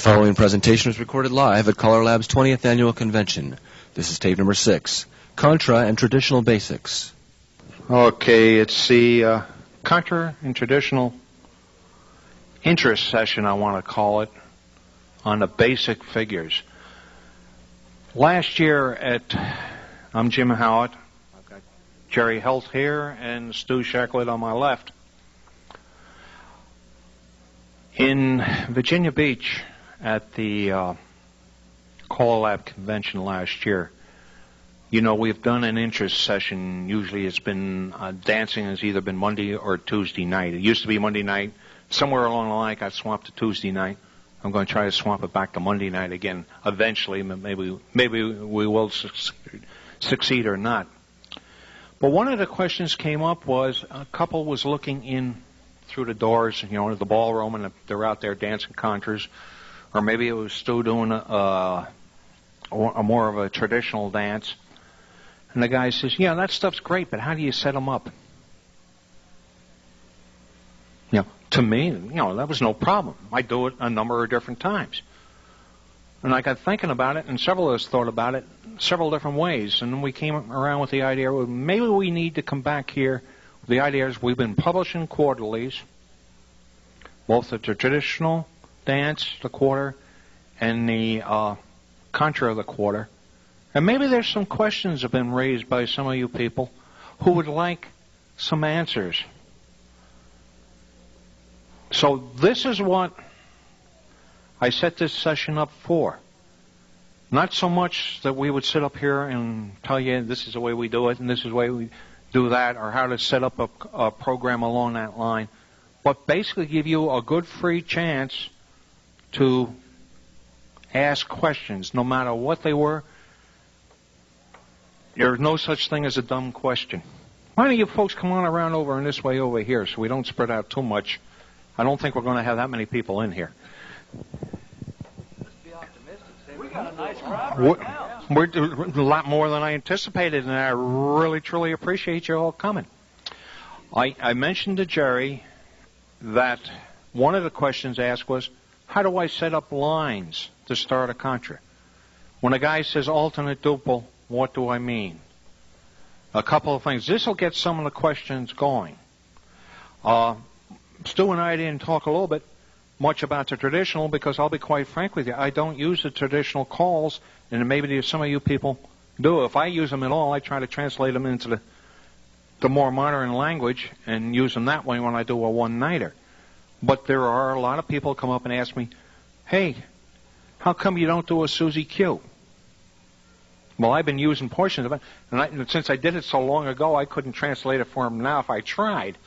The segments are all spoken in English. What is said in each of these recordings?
following presentation was recorded live at CALLERLAB's 20th Annual Convention. This is tape number 6, Contra and Traditional Basics. Okay, it's the Contra and Traditional Interest session, I want to call it, on the basic figures. Last year I'm Jim Howatt. I've got Jerry Helt here and Stu Shacklette on my left. In Virginia Beach at the CALLERLAB Convention last year, you know, we've done an interest session. Usually it's been dancing has either been Monday or Tuesday night. It used to be Monday night. Somewhere along the line, it got swapped to Tuesday night. I'm going to try to swap it back to Monday night again eventually. Maybe we will succeed or not. But one of the questions came up was a couple was looking in through the doors, you know, into the ballroom, and they're out there dancing contras, or maybe it was still doing a more of a traditional dance. And the guy says, "Yeah, that stuff's great, but how do you set them up?" You know, to me, you know, that was no problem. I do it a number of different times. And I got thinking about it, and several of us thought about it several different ways. And then we came around with the idea, well, maybe we need to come back here. The idea is we've been publishing quarterlies, both the traditional dance, the quarter, and the contra of the quarter. And maybe there's some questions have been raised by some of you people who would like some answers. So this is what I set this session up for. Not so much that we would sit up here and tell you this is the way we do it and this is the way we do that, or how to set up a program along that line, but basically give you a good free chance to ask questions, no matter what they were. There's no such thing as a dumb question. Why don't you folks come on around over in this way over here so we don't spread out too much? I don't think we're going to have that many people in here. Let's be optimistic. We got a nice crowd right now. We're a lot more than I anticipated, and I really, truly appreciate you all coming. I mentioned to Jerry that one of the questions asked was, how do I set up lines to start a contra? When a guy says alternate duple, what do I mean? A couple of things. This will get some of the questions going. Stu and I didn't talk a little bit much about the traditional because I'll be quite frank with you, I don't use the traditional calls, and maybe some of you people do. If I use them at all, I try to translate them into the more modern language and use them that way when I do a one-nighter. But there are a lot of people come up and ask me, hey, how come you don't do a Susie Q? Well, I've been using portions of it, and since I did it so long ago, I couldn't translate it for them now if I tried.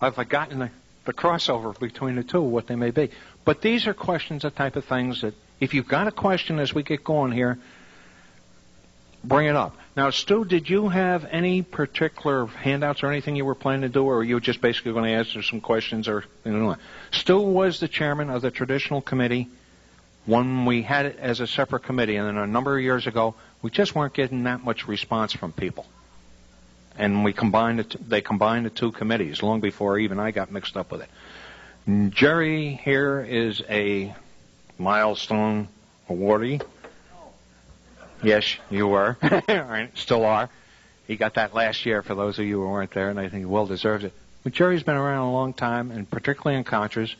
I've forgotten the crossover between the two, what they may be. But these are questions, the type of things that if you've got a question as we get going here, bring it up. Now, Stu, did you have any particular handouts or anything you were planning to do, or were you just basically going to answer some questions? Or Stu was the chairman of the traditional committee when we had it as a separate committee, and then a number of years ago, we just weren't getting that much response from people. And they combined the two committees long before even I got mixed up with it. Jerry here is a milestone awardee. Yes, you were. All right, still are. He got that last year for those of you who weren't there, and I think he well deserves it. But Jerry's been around a long time, and particularly in contras.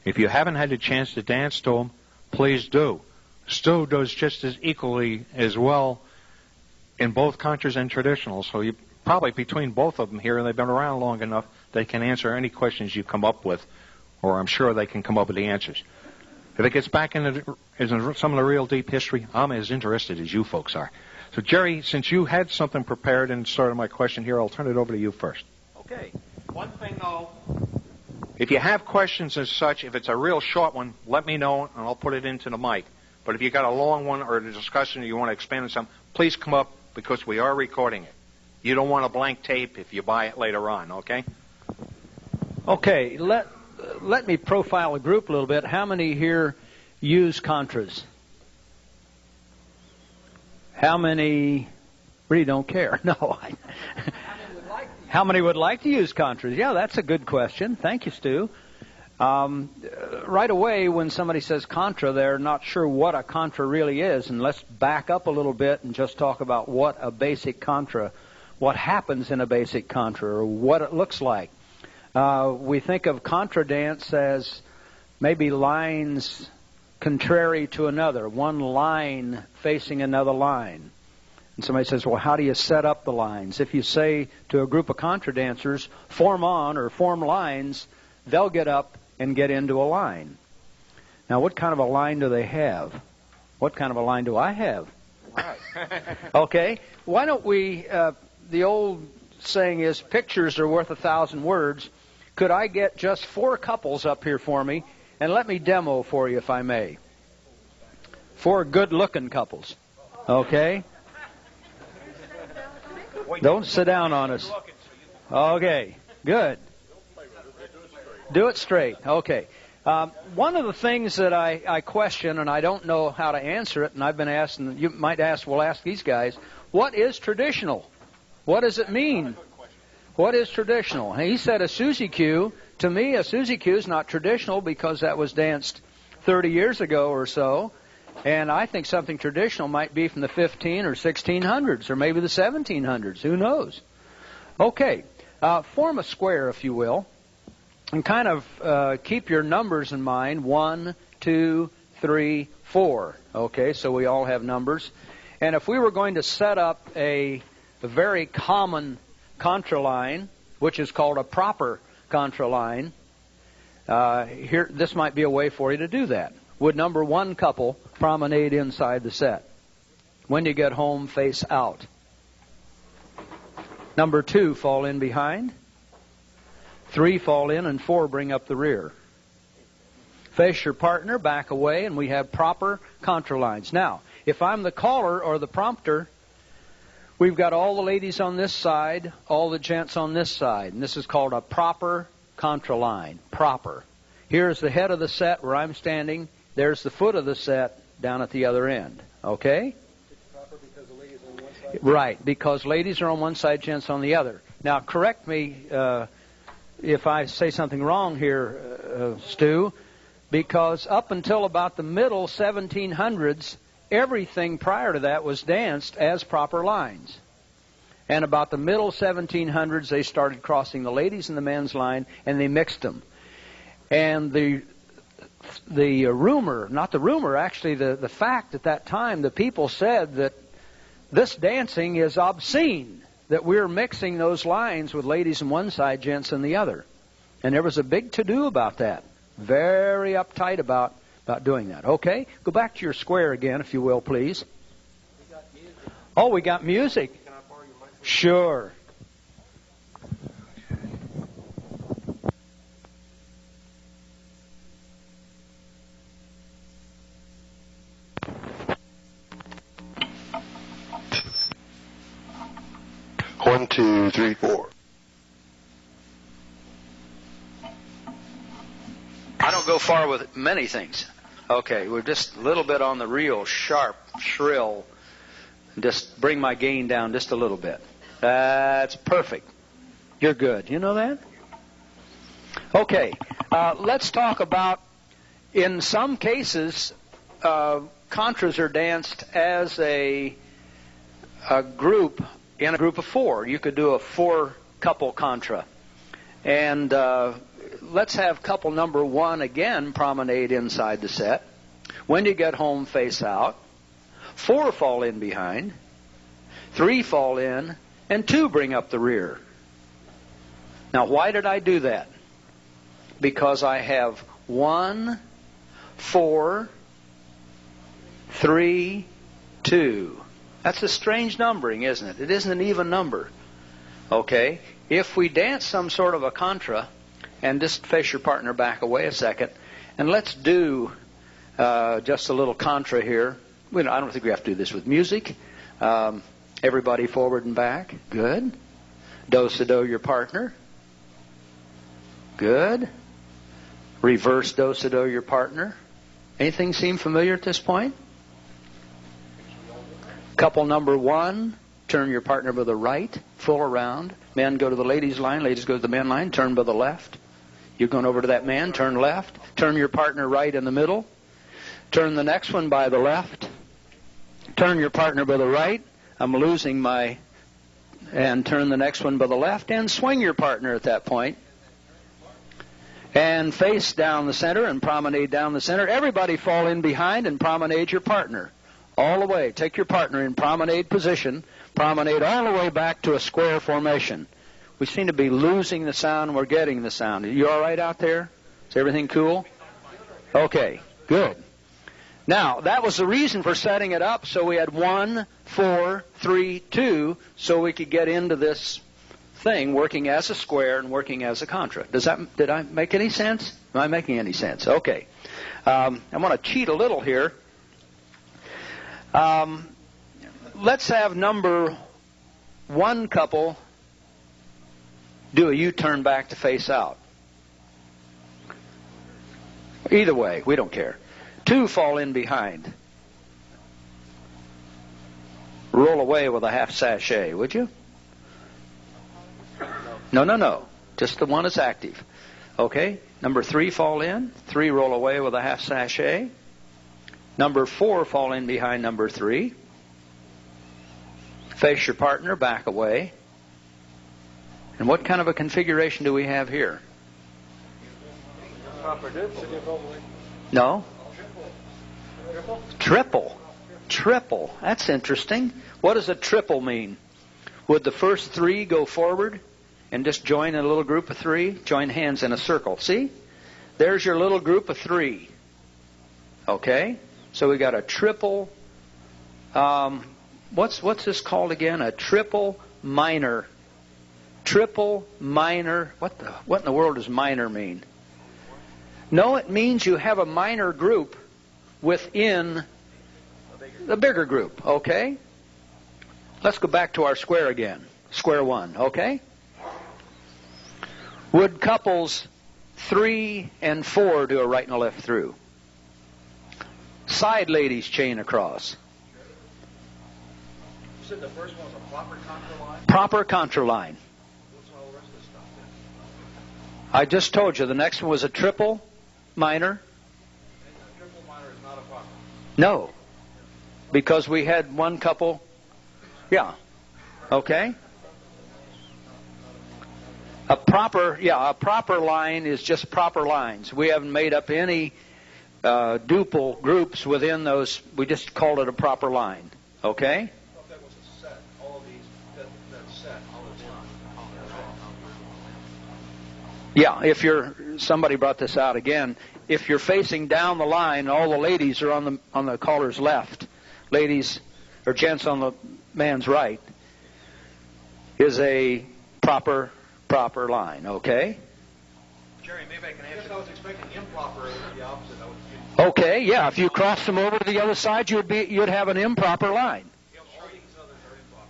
If you haven't had a chance to dance to him, please do. Stu does just as equally as well in both contras and traditionals, so you probably between both of them here, and they've been around long enough, they can answer any questions you come up with, or I'm sure they can come up with the answers. If it gets back into some of the real deep history, I'm as interested as you folks are. So, Jerry, since you had something prepared and started my question here, I'll turn it over to you first. Okay. One thing, though, if you have questions as such, if it's a real short one, let me know, and I'll put it into the mic. But if you got a long one or a discussion or you want to expand on something, please come up because we are recording it. You don't want a blank tape if you buy it later on, okay? Okay, let me profile the group a little bit. How many here use contras? How many really don't care? No. How many would like to use contras? Yeah, that's a good question. Thank you, Stu. Right away, when somebody says contra, they're not sure what a contra really is. And let's back up a little bit and just talk about what a basic contra, what happens in a basic contra, or what it looks like. We think of contra dance as maybe lines contrary to another, one line facing another line. And somebody says, well, how do you set up the lines? If you say to a group of contra dancers, form on or form lines, they'll get up and get into a line. Now, what kind of a line do they have? What kind of a line do I have? Right. Okay. Why don't we, the old saying is, pictures are worth 1,000 words. Could I get just 4 couples up here for me? And let me demo for you, if I may. 4 good-looking couples. Okay? Don't sit down on us. Okay. Good. Do it straight. Okay. One of the things that I question, and I don't know how to answer it, and I've been asked, and you might ask, we'll ask these guys, what is traditional? What does it mean? What is traditional? And he said a Suzy Q. To me, a Suzy Q is not traditional because that was danced 30 years ago or so. And I think something traditional might be from the 15 or 1600s or maybe the 1700s. Who knows? Okay. Form a square, if you will, and kind of keep your numbers in mind. 1, 2, 3, 4. Okay, so we all have numbers. And if we were going to set up a very common contra line, which is called a proper contra line, here, this might be a way for you to do that. Would number 1 couple promenade inside the set? When you get home, face out. Number 2, fall in behind. 3, fall in, and 4, bring up the rear. Face your partner, back away, and we have proper contra lines. Now, if I'm the caller or the prompter, we've got all the ladies on this side, all the gents on this side, and this is called a proper contra line. Proper. Here's the head of the set where I'm standing. There's the foot of the set down at the other end. Okay? It's proper because the ladies are on one side? Right, because ladies are on one side, gents on the other. Now, correct me if I say something wrong here, Stu, because up until about the middle 1700s, everything prior to that was danced as proper lines. And about the middle 1700s, they started crossing the ladies and the men's line, and they mixed them. And the rumor, not the rumor, actually the fact at that time, the people said that this dancing is obscene, that we're mixing those lines with ladies on one side, gents on the other. And there was a big to-do about that. Very uptight about doing that. Okay? Go back to your square again, if you will, please. We got music. Oh, we got music. Can I borrow your microphone? Sure. One, two, three, four. I don't go far with many things. Okay, we're just a little bit on the real sharp, shrill. Just bring my gain down just a little bit. That's perfect. You're good. You know that? Okay, let's talk about, in some cases, contras are danced as a group, in a group of 4. You could do a 4-couple contra. And let's have couple number 1 again promenade inside the set. When you get home, face out. 4 fall in behind. 3 fall in. And 2 bring up the rear. Now, why did I do that? Because I have 1, 4, 3, 2. That's a strange numbering, isn't it? It isn't an even number. Okay? If we dance some sort of a contra, and just face your partner back away a second, and let's do just a little contra here. I don't think we have to do this with music. Everybody forward and back. Good. Do-si-do your partner. Good. Reverse do-si-do your partner. Anything seem familiar at this point? Couple number 1, turn your partner by the right, full around. Men go to the ladies' line, ladies go to the men line, turn by the left. You're going over to that man, turn left, turn your partner right in the middle, turn the next one by the left, turn your partner by the right. I'm losing my, and turn the next one by the left, and swing your partner at that point. And face down the center and promenade down the center. Everybody fall in behind and promenade your partner. All the way. Take your partner in promenade position. Promenade all the way back to a square formation. We seem to be losing the sound. We're getting the sound. Are you all right out there? Is everything cool? Okay, good. Now, that was the reason for setting it up, so we had 1, 4, 3, 2, so we could get into this thing working as a square and working as a contra. Did I make any sense? Am I making any sense? Okay. I want to cheat a little here. Let's have number 1 couple do a U-turn back to face out. Either way, we don't care. 2 fall in behind. Roll away with a half sachet, would you? No. Just the one that's active. Okay. Number 3 fall in. 3 roll away with a half sachet. Number 4 fall in behind number 3. Face your partner, back away. And what kind of a configuration do we have here? No? Triple. That's interesting. What does a triple mean? Would the first 3 go forward and just join in a little group of 3? Join hands in a circle. See? There's your little group of 3. Okay? So we got a triple. What's this called again? A triple minor. Triple minor. What in the world does minor mean? No, it means you have a minor group within the bigger group. Okay? Let's go back to our square again. Square 1. Okay? Would couples 3 and 4 do a right and a left through? Side ladies chain across. You said the first one was a proper contra line? Proper contra line. What's all the rest of this stuff then? I just told you the next one was a triple minor. And a triple minor is not a proper. No. Because we had 1 couple. Yeah. Okay. A proper line is just proper lines. We haven't made up any duple groups within those. We just called it a proper line. Okay? I thought that was a set. All of these, that set, all the time. Yeah, somebody brought this out again. If you're facing down the line, all the ladies are on the caller's left. Ladies or gents on the man's right is a proper line, okay? Jerry, maybe I can answer. I was expecting improper, the opposite. Okay, yeah. If you cross them over to the other side, you'd have an improper line. All these others are improper.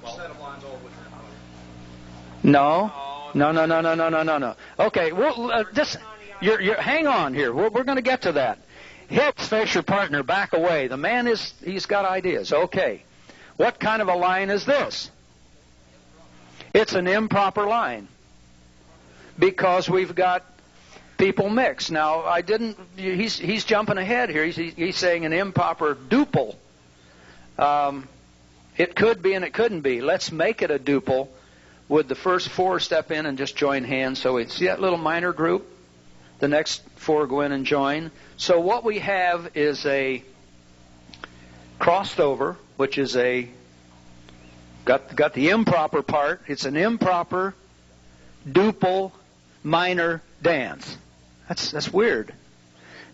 Well, set of lines all which are improper. No. Okay, well, you're hang on here. We're going to get to that. Hips, face your partner, back away. The man he's got ideas. Okay, what kind of a line is this? It's an improper line because we've got people mixed. Now, he's jumping ahead here. He's saying an improper duple. It could be and it couldn't be. Let's make it a duple. Would the first 4 step in and just join hands? So we see that little minor group. The next 4 go in and join. So what we have is a crossed over, which is got the improper part. It's an improper duple minor dance. That's weird.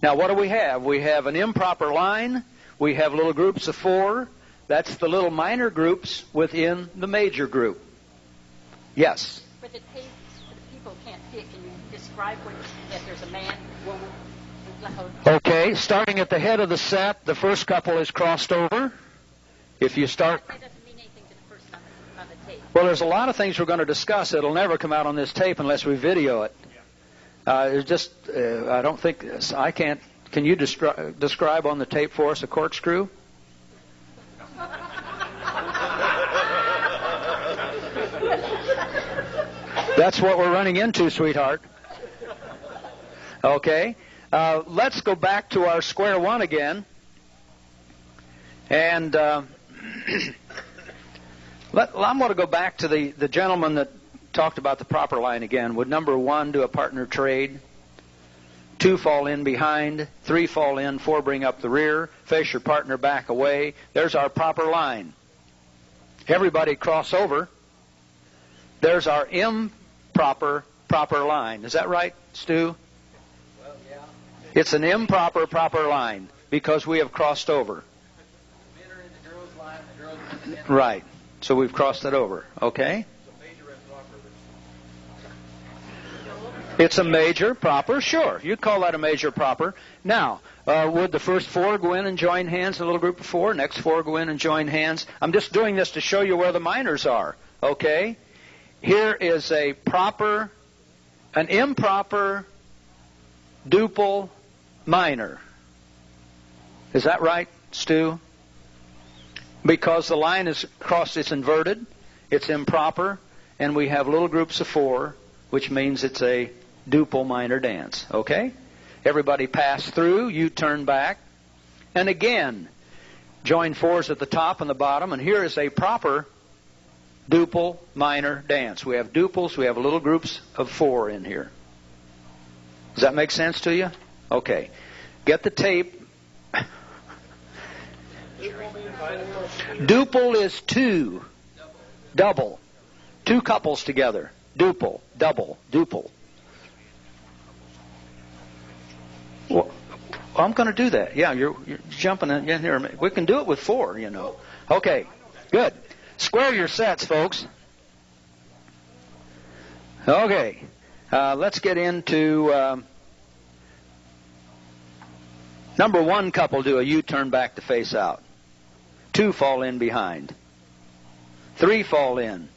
Now what do we have? We have an improper line. We have little groups of 4. That's the little minor groups within the major group. Yes? For the tapes, for the people who can't see it, can you describe that there's a man, woman? Okay, starting at the head of the set, the first couple is crossed over. If you start... That doesn't mean anything to the person on the tape. Well, there's a lot of things we're going to discuss. It'll never come out on this tape unless we video it. It's just, I don't think, I can't... Can you describe on the tape for us a corkscrew? That's what we're running into, sweetheart. Okay. Let's go back to our square one again. And I'm going to go back to the gentleman that talked about the proper line again. Would number 1 do a partner trade? 2 fall in behind, 3 fall in, 4 bring up the rear, face your partner back away. There's our proper line. Everybody cross over. There's our improper proper line. Is that right, Stu? Well, yeah. It's an improper proper line because we have crossed over. Men are in the girls' line, the girls are in the men's Right. So we've crossed that over. Okay? It's a major proper, sure. You call that a major proper. Now, would the first 4 go in and join hands, a little group of 4? Next 4 go in and join hands? I'm just doing this to show you where the minors are. Okay? Here is an improper duple minor. Is that right, Stu? Because the line is crossed, it's inverted, it's improper, and we have little groups of 4, which means it's a duple minor dance. Okay? Everybody pass through, you turn back, and again, join 4s at the top and the bottom, and here is a proper duple minor dance. We have duples, we have little groups of 4 in here. Does that make sense to you? Okay. Get the tape. Duple is 2. Double. 2 couples together. Duple. Double. Duple. Well, I'm going to do that. Yeah, you're jumping in here. We can do it with 4, you know. Okay. Good. Square your sets, folks. Okay. Let's get into number 1 couple do a U-turn back to face out. 2 fall in behind. 3 fall in.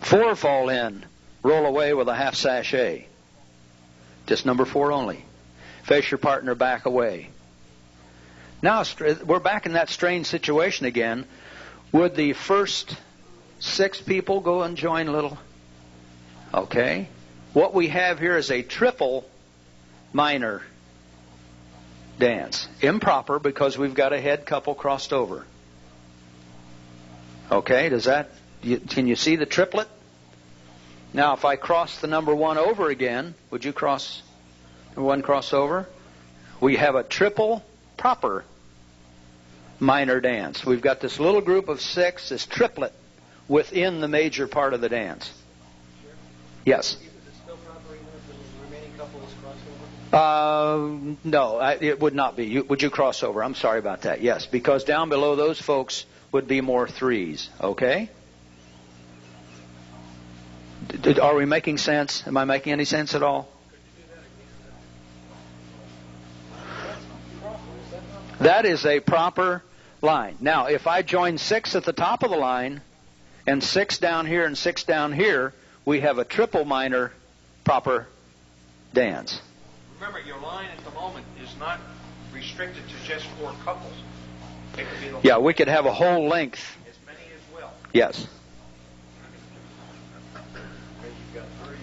4 fall in. Roll away with a half sachet. Just number 4 only. Face your partner back away. Now we're back in that strange situation again. Would the first 6 people go and join a little? Okay. What we have here is a triple minor dance. Improper because we've got a head couple crossed over. Okay, can you see the triplet? Now if I cross the number 1 over again, would you cross number 1 cross over? We have a triple proper minor dance. We've got this little group of 6, this triplet within the major part of the dance. Yes? No, it would not be. Would you cross over? I'm sorry about that. Yes, because down below those folks would be more 3s. Okay? Are we making sense? Am I making any sense at all? That is a proper line. Now, if I join 6 at the top of the line and 6 down here and 6 down here, we have a triple minor proper dance. Remember, your line at the moment is not restricted to just 4 couples. It could be the yeah, we could have a whole length. As many as well. Yes. You've got 3,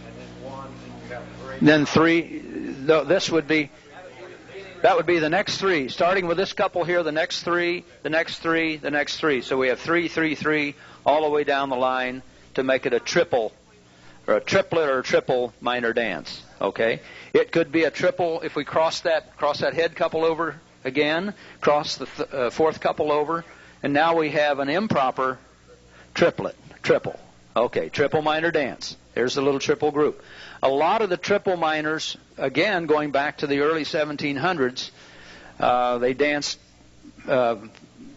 and then 1, and you have 3. Then 3. This would be. That would be the next 3. Starting with this couple here, the next 3, the next 3, the next 3. So we have 3, 3, 3, all the way down the line to make it a triple, or a triplet or a triple minor dance. Okay? It could be a triple if we cross that head couple over again, cross the 4th couple over, and now we have an improper triplet, triple. Okay, triple minor dance. There's the little triple group. A lot of the triple minors, again, going back to the early 1700s, they danced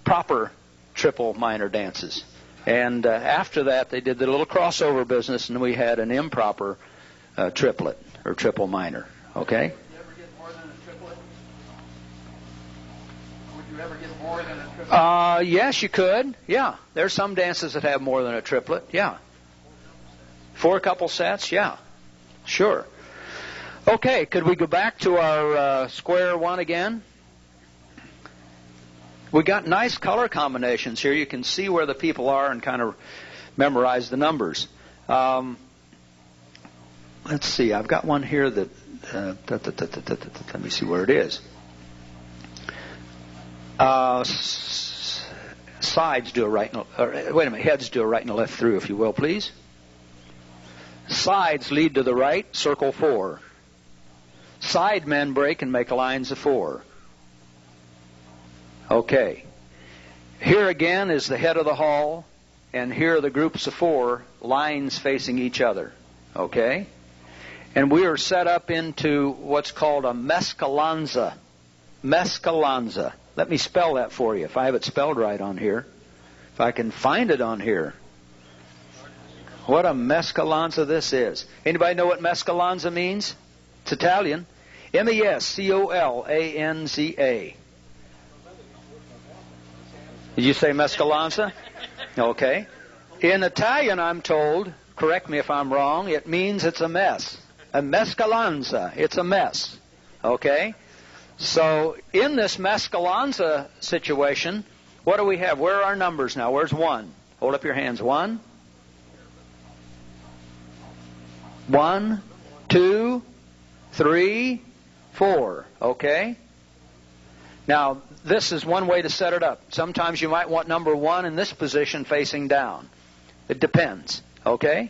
proper triple minor dances. And after that, they did the little crossover business, and we had an improper triplet or triple minor. Okay? Would you ever get more than a triplet? Would you ever get more than a triplet? Yes, you could. Yeah. There's some dances that have more than a triplet. Yeah. 4 couple sets. Yeah. Sure. Okay. Could we go back to our square 1 again? We got nice color combinations here. You can see where the people are and kind of memorize the numbers. let's see. I've got one here that. Let me see where it is. Sides do a right and wait a minute. Heads do a right and a left through, if you will, please. Sides lead to the right. Circle 4. Side men break and make lines of 4. Okay. Here again is the head of the hall, and here are the groups of 4 lines facing each other. Okay? And we are set up into what's called a mescalanza. Mescalanza. Let me spell that for you, if I have it spelled right on here. If I can find it on here. What a mescalanza this is. Anybody know what mescalanza means? It's Italian. M-E-S-C-O-L-A-N-Z-A. Did you say mescalanza? Okay. In Italian, I'm told, correct me if I'm wrong, it means it's a mess. A mescalanza. It's a mess. Okay? So, in this mescalanza situation, what do we have? Where are our numbers now? Where's 1? Hold up your hands. 1. 1, 2, 3, 4. Okay? Now, this is one way to set it up. Sometimes you might want number 1 in this position facing down. It depends. Okay?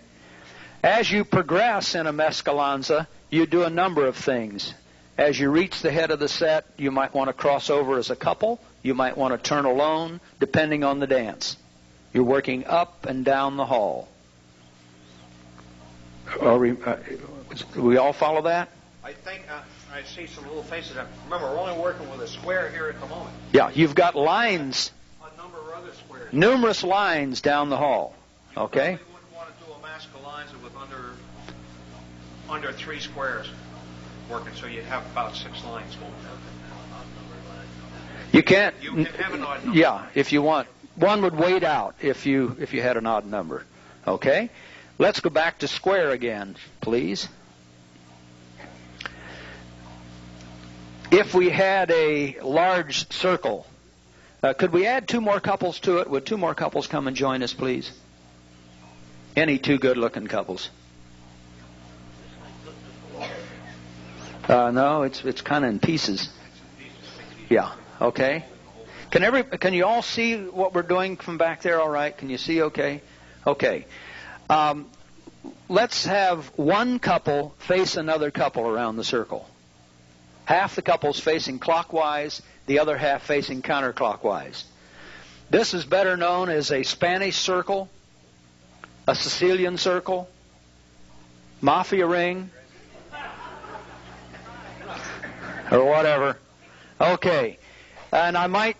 As you progress in a mescalanza, you do a number of things. As you reach the head of the set, you might want to cross over as a couple. You might want to turn alone, depending on the dance. You're working up and down the hall. We all follow that? I think I see some little faces. Remember, we're only working with a square here at the moment. Yeah, you've got lines. A number of other squares. Numerous lines down the hall. Okay? You wouldn't want to do a mescalanza with under 3 squares working, so you'd have about 6 lines going down. You can't. You can have an odd number. Yeah, if you want. One would wait out if you had an odd number. Okay? Let's go back to square again, please. If we had a large circle, could we add 2 more couples to it? Would 2 more couples come and join us, please? Any 2 good-looking couples? No, it's kind of in pieces. Yeah. Okay. Can you all see what we're doing from back there? All right. Can you see? Okay. Okay. Let's have one couple face another couple around the circle. Half the couple's facing clockwise, the other half facing counterclockwise. This is better known as a Spanish circle, a Sicilian circle, mafia ring, or whatever. Okay. And I might...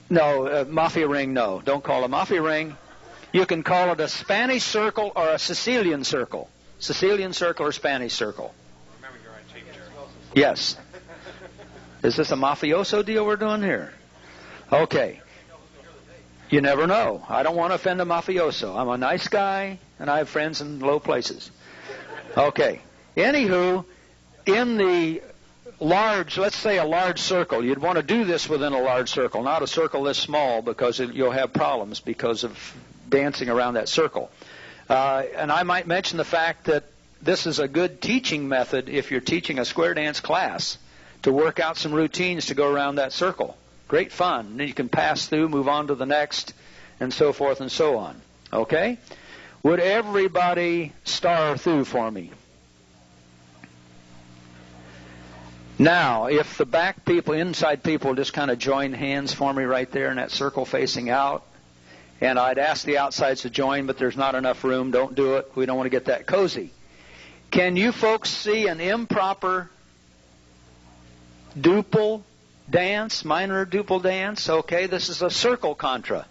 No, mafia ring, no. Don't call it a mafia ring. You can call it a Spanish circle or a Sicilian circle. Sicilian circle or Spanish circle. Remember, you're on tape, Jerry. Yes. Is this a mafioso deal we're doing here? Okay. You never know. I don't want to offend a mafioso. I'm a nice guy, and I have friends in low places. Okay. Anywho, in the large, let's say a large circle, you'd want to do this within a large circle, not a circle this small, because you'll have problems because of dancing around that circle. And I might mention the fact that this is a good teaching method if you're teaching a square dance class, to work out some routines to go around that circle. Great fun. And then you can pass through, move on to the next, and so forth and so on. Okay? Would everybody star through for me? Now, if the back people, inside people, just kind of join hands for me right there in that circle facing out, and I'd ask the outsides to join, but there's not enough room. Don't do it. We don't want to get that cozy. Can you folks see an improper duple dance, minor duple dance? Okay, this is a circle contra,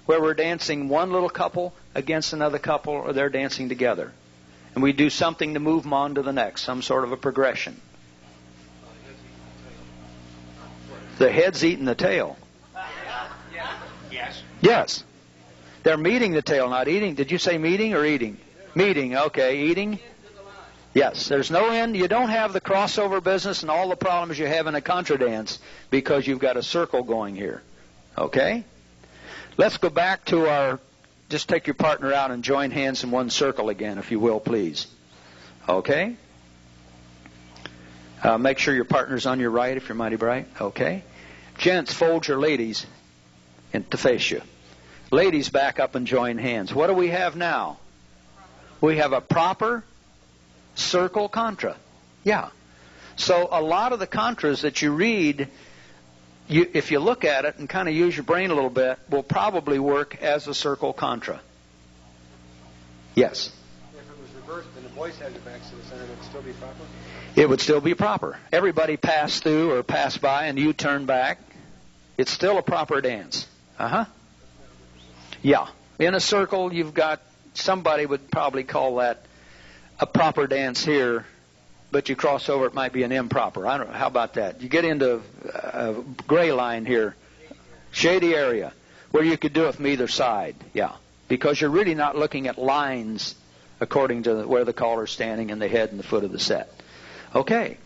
where we're dancing one little couple against another couple, or they're dancing together. And we do something to move them on to the next, some sort of a progression. The head's eating the tail. Yes. Yes. They're meeting the tail, not eating. Did you say meeting or eating? Meeting, okay. Eating? Yes. There's no end. You don't have the crossover business and all the problems you have in a contra dance because you've got a circle going here. Okay? Let's go back to our... Just take your partner out and join hands in one circle again, if you will, please. Okay? Make sure your partner's on your right if you're mighty bright. Okay? Gents, fold your ladies to face you. Ladies, back up and join hands. What do we have now? We have a proper circle contra. Yeah. So a lot of the contras that you read, if you look at it and kind of use your brain a little bit, will probably work as a circle contra. Yes? If it was reversed and the voice had the back to the center, it would still be proper? It would still be proper. Everybody passed through or passed by and you turn back. It's still a proper dance. Uh-huh. Yeah. In a circle, you've got, somebody would probably call that a proper dance here, but you cross over, it might be an improper. I don't know. How about that? You get into a gray line here, shady area, where you could do it from either side. Yeah. Because you're really not looking at lines according to where the caller's standing and the head and the foot of the set. Okay.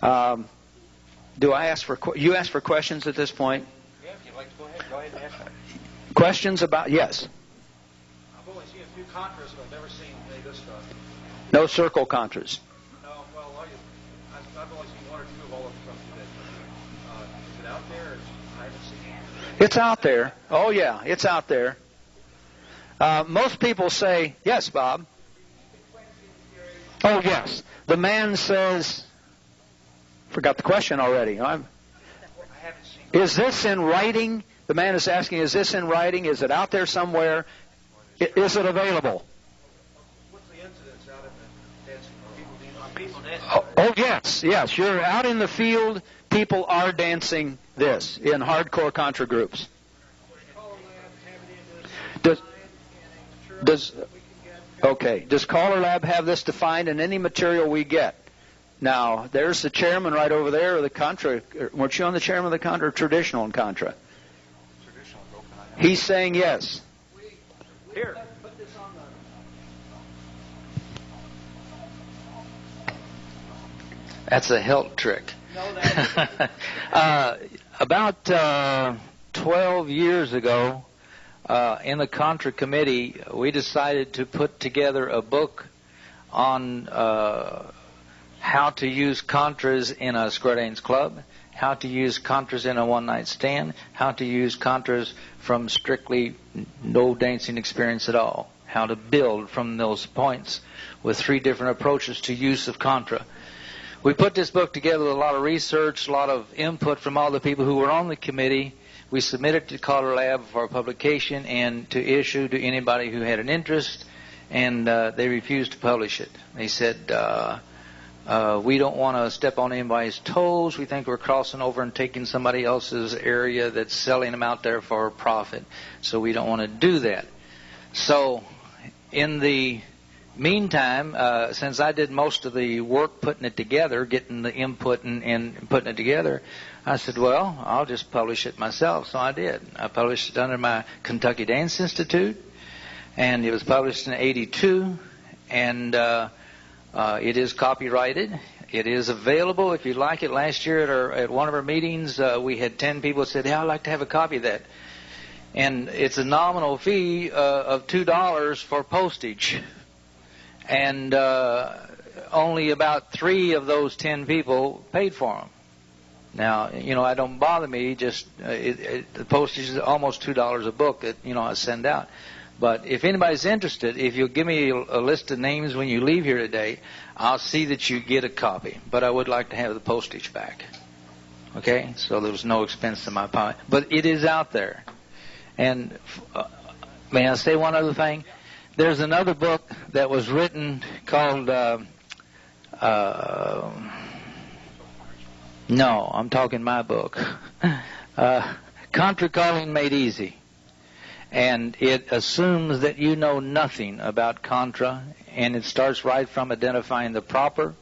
Do I ask for you ask for questions at this point? Yeah, if you'd like to go ahead and ask. Questions about, yes. I've only seen a few contras, but I've never seen any of this stuff. No circle contras. No, well, I've only seen one or two of all of the stuff you did. Is it out there? I haven't seen it. It's out there. Oh, yeah, it's out there. Most people say, yes, Bob. Oh, yes. The man says, forgot the question already. Is this in writing? The man is asking, is this in writing? Is it out there somewhere? Is it available? What's the incidence out in the dancing? People dancing? Oh, yes, yes. You're out in the field. People are dancing this in hardcore contra groups. Does CALLERLAB have this defined in any material we get? Now, there's the chairman right over there of the contra. Weren't you on the chairman of the contra or traditional and contra? Traditional. He's saying yes. Here. That's a Helt trick. About 12 years ago, in the Contra committee, we decided to put together a book on how to use contras in a square dance club, how to use contras in a one-night stand, how to use contras from strictly no dancing experience at all, how to build from those points with 3 different approaches to use of contra. We put this book together with a lot of research, a lot of input from all the people who were on the committee. We submitted it to CALLERLAB for publication and to issue to anybody who had an interest, and they refused to publish it. They said, we don't want to step on anybody's toes. We think we're crossing over and taking somebody else's area that's selling them out there for profit, so we don't want to do that. So in the meantime, since I did most of the work putting it together, getting the input and putting it together, I said, well, I'll just publish it myself. So I did. I published it under my Kentucky Dance Institute, and it was published in '82, and it is copyrighted. It is available if you'd like it. Last year at one of our meetings, we had 10 people that said, yeah, I'd like to have a copy of that. And it's a nominal fee of $2 for postage. And only about 3 of those 10 people paid for them. Now, I don't bother me. Just the postage is almost $2 a book that I send out. But if anybody's interested, if you'll give me a list of names when you leave here today, I'll see that you get a copy. But I would like to have the postage back. Okay? So there's no expense to my pocket. But it is out there. And may I say one other thing? There's another book that was written called, no, I'm talking my book, Contra Calling Made Easy. And it assumes that you know nothing about contra, and it starts right from identifying the proper.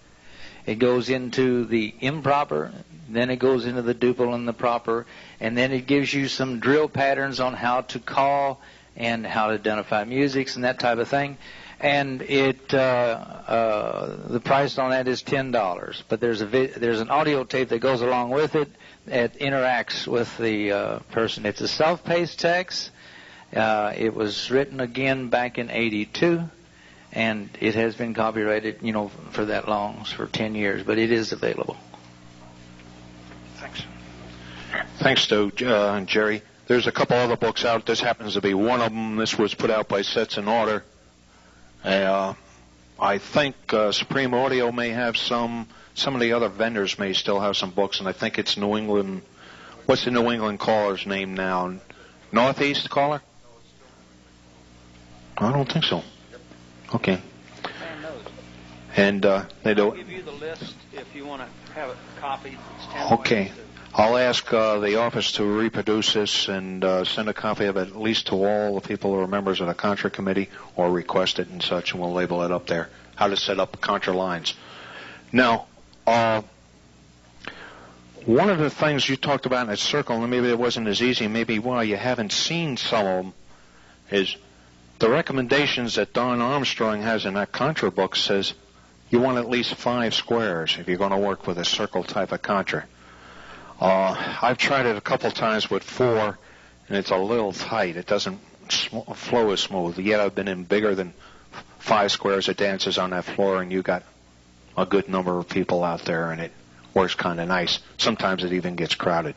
It goes into the improper, then it goes into the duple and the proper, and then it gives you some drill patterns on how to call and how to identify musics and that type of thing. And the price on that is $10. But there's an audio tape that goes along with it that interacts with the person. It's a self-paced text. It was written again back in '82, and it has been copyrighted, for that long, for 10 years, but it is available. Thanks. Thanks to Jerry. There's a couple other books out. This happens to be one of them. This was put out by Sets in Order. I think Supreme Audio may have some. Some of the other vendors may still have some books, and I think it's New England. What's the New England caller's name now? Northeast caller? I don't think so. Okay. And they do. I'll give you the list if you want to have it copied. Okay. I'll ask the office to reproduce this and send a copy of it at least to all the people who are members of the Contra committee, or request it and such, and we'll label it up there. How to set up Contra lines. Now, one of the things you talked about in that circle, and maybe it wasn't as easy, maybe why you haven't seen some of them, is the recommendations that Don Armstrong has in that Contra book says you want at least 5 squares if you're going to work with a circle type of Contra. I've tried it a couple times with 4, and it's a little tight. It doesn't flow as smooth. Yet I've been in bigger than 5 squares of dances on that floor, and you got a good number of people out there, and it works kind of nice. Sometimes it even gets crowded.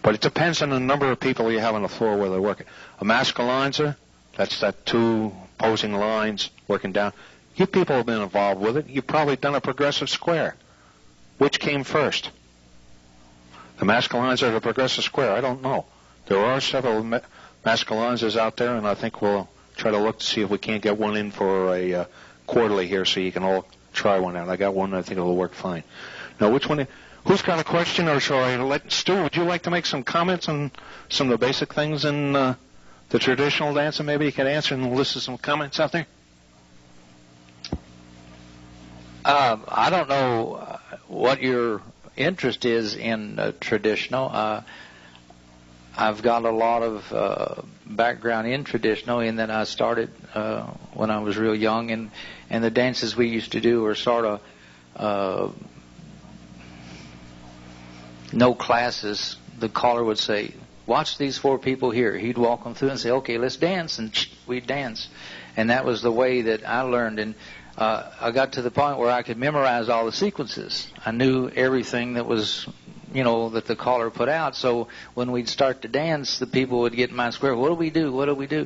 But it depends on the number of people you have on the floor where they're working. A Mascalanza, that's that 2 opposing lines working down. You people have been involved with it. You've probably done a progressive square. Which came first? The Mascalanza or the progressive square? I don't know. There are several Mascalanzas out there, and I think we'll try to look to see if we can't get one in for a quarterly here so you can all try one out. I got one. I think it'll work fine. Now, which one? Who's got a question, or shall I let Stu? Would you like to make some comments on some of the basic things in the traditional dance, and maybe you could answer and list some comments out there? I don't know what your interest is in traditional. I've got a lot of background in traditional, in that I started when I was real young, and the dances we used to do were sort of no classes. The caller would say, watch these 4 people here. He'd walk them through and say, okay, let's dance, and we'd dance. And that was the way that I learned. And I got to the point where I could memorize all the sequences. I knew everything that was, that the caller put out. So when we'd start to dance, the people would get in my square, what do we do? What do we do?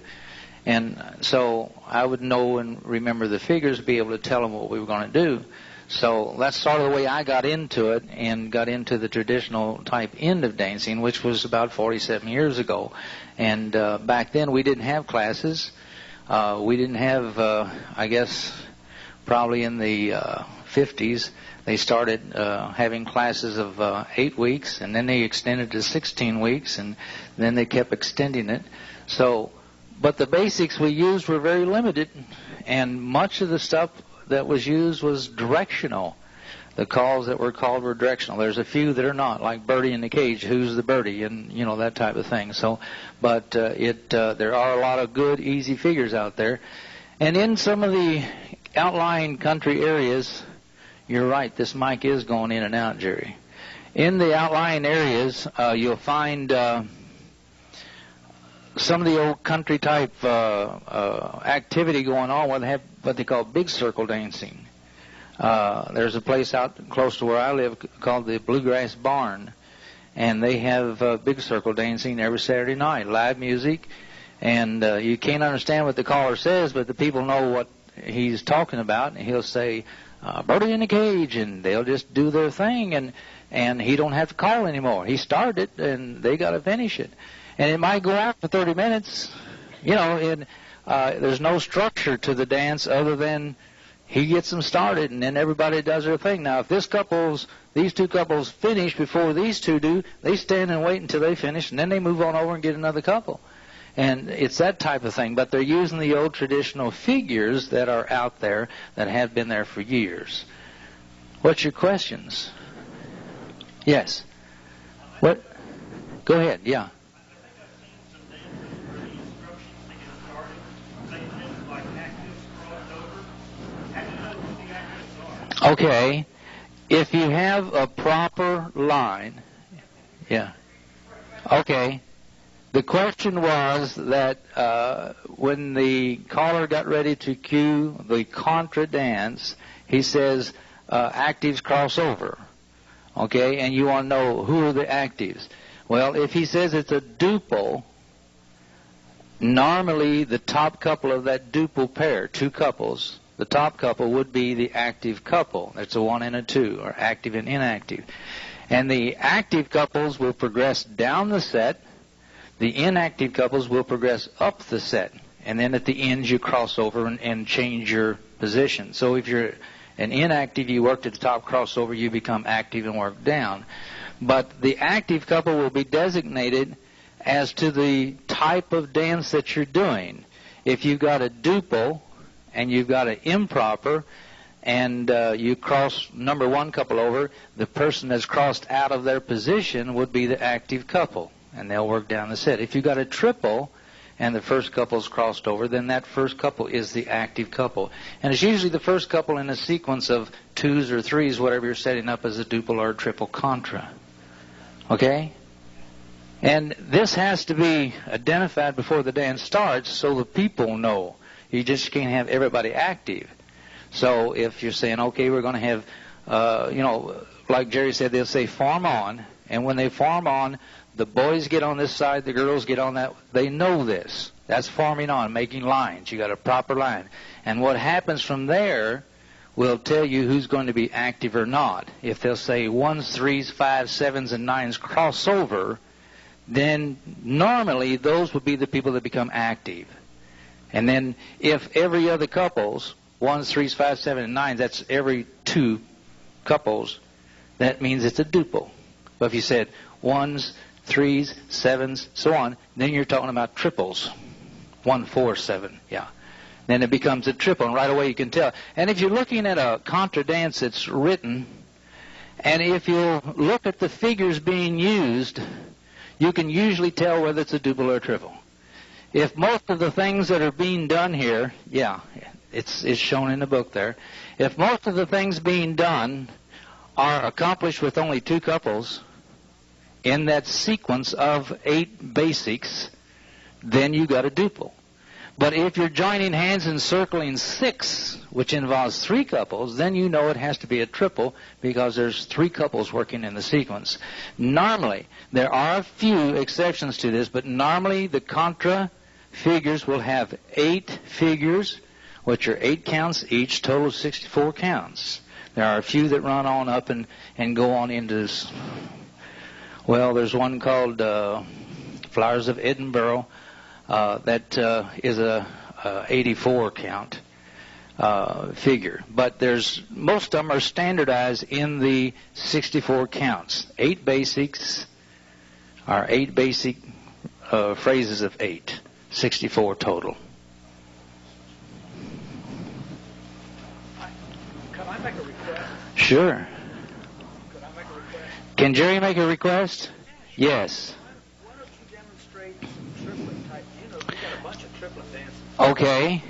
And so I would know and remember the figures, be able to tell them what we were going to do. So that's sort of the way I got into it, and got into the traditional type end of dancing, which was about 47 years ago. And back then we didn't have classes. We didn't have, I guess, probably in the 50s, they started having classes of 8 weeks, and then they extended to 16 weeks, and then they kept extending it. So, but the basics we used were very limited, and much of the stuff that was used was directional. The calls that were called were directional. There's a few that are not, like birdie in the cage, who's the birdie, and that type of thing. So, but there are a lot of good, easy figures out there. And in some of the outlying country areas, you're right, this mic is going in and out, Jerry. In the outlying areas, you'll find some of the old country type activity going on where they have what they call big circle dancing. There's a place out close to where I live called the Bluegrass Barn, and they have big circle dancing every Saturday night, live music, and you can't understand what the caller says, but the people know what he's talking about, and he'll say, birdie in the cage, and they'll just do their thing, and he don't have to call anymore. He started it, and they got to finish it. And it might go out for 30 minutes, and there's no structure to the dance other than he gets them started, and then everybody does their thing. Now, if these 2 couples finish before these 2 do, they stand and wait until they finish, and then they move on over and get another couple. And it's that type of thing. But they're using the old traditional figures that are out there that have been there for years. What's your questions? Yes. What? Go ahead. Yeah. Okay. If you have a proper line. Yeah. Okay. The question was that when the caller got ready to cue the contra dance, he says actives cross over. Okay, and you want to know who are the actives. Well, if he says it's a duple, normally the top couple of that duple pair, two couples, the top couple would be the active couple. That's a 1 and a 2, or active and inactive. And the active couples will progress down the set. The inactive couples will progress up the set. And then at the end you cross over and change your position. So if you're an inactive, you work to the top, cross over, you become active and work down. But the active couple will be designated as to the type of dance that you're doing. If you've got a duple and you've got an improper, and you cross number 1 couple over, the person that's crossed out of their position would be the active couple, and they'll work down the set. If you've got a triple and the first couple's crossed over, then that first couple is the active couple. And it's usually the first couple in a sequence of 2s or 3s, whatever you're setting up as a duple or a triple contra. Okay? And this has to be identified before the dance starts so the people know. You just can't have everybody active. So if you're saying, okay, we're going to have, like Jerry said, they'll say form on. And when they form on, the boys get on this side, the girls get on that. They know this. That's forming on, making lines. You got a proper line. And what happens from there will tell you who's going to be active or not. If they'll say 1s, 3s, 5s, 7s, and 9s cross over, then normally those would be the people that become active. And then if every other couples, 1s, 3s, 5s, 7, and 9s, that's every 2 couples, that means it's a duple. But if you said 1s, 3s, 7s, so on, then you're talking about triples. 1, 4, 7, yeah. Then it becomes a triple, and right away you can tell. And if you're looking at a contra dance that's written, and if you look at the figures being used, you can usually tell whether it's a duple or a triple. If most of the things that are being done here, yeah, it's shown in the book there. If most of the things being done are accomplished with only 2 couples in that sequence of 8 basics, then you got a duple. But if you're joining hands and circling 6, which involves 3 couples, then you know it has to be a triple because there's 3 couples working in the sequence. Normally, there are a few exceptions to this, but normally the contra figures will have 8 figures, which are 8 counts each, total 64 counts. There are a few that run on up and go on into this. Well, there's one called Flowers of Edinburgh that is a 84 count figure. But most of them are standardized in the 64 counts. 8 basics are 8 basic phrases of 8. 64 total. Could I make a request? Sure. Could I make a request? Can Jerry make a request? Yes. Why don't you demonstrate some triplet type? You know, we got a bunch of triplet dances. Okay.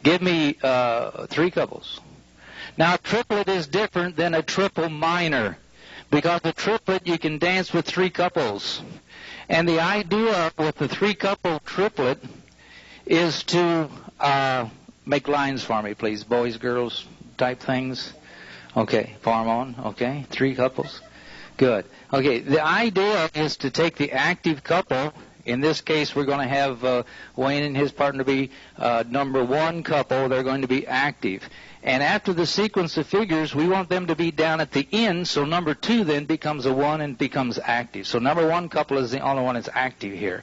Give me 3 couples. Now, a triplet is different than a triple minor because a triplet you can dance with 3 couples. And the idea with the 3-couple triplet is to make lines for me, please. Boys, girls type things. Okay, form on. Okay, 3 couples. Good. Okay, the idea is to take the active couple. In this case, we're going to have Wayne and his partner be number 1 couple. They're going to be active. And after the sequence of figures, we want them to be down at the end, so number 2 then becomes a 1 and becomes active. So number 1 couple is the only one that's active here.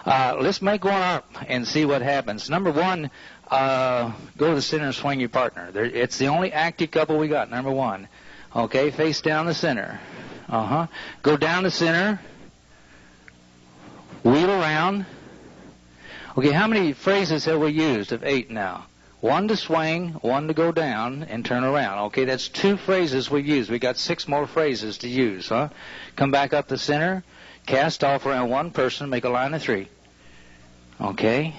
Let's make one up and see what happens. Number 1, go to the center and swing your partner. It's the only active couple we got, number 1. Okay, face down the center. Go down the center. Wheel around. Okay, how many phrases have we used of 8 now? 1 to swing, 1 to go down, and turn around. Okay, that's 2 phrases we used. We got 6 more phrases to use, huh? Come back up the center, cast off around 1 person, make a line of 3. Okay,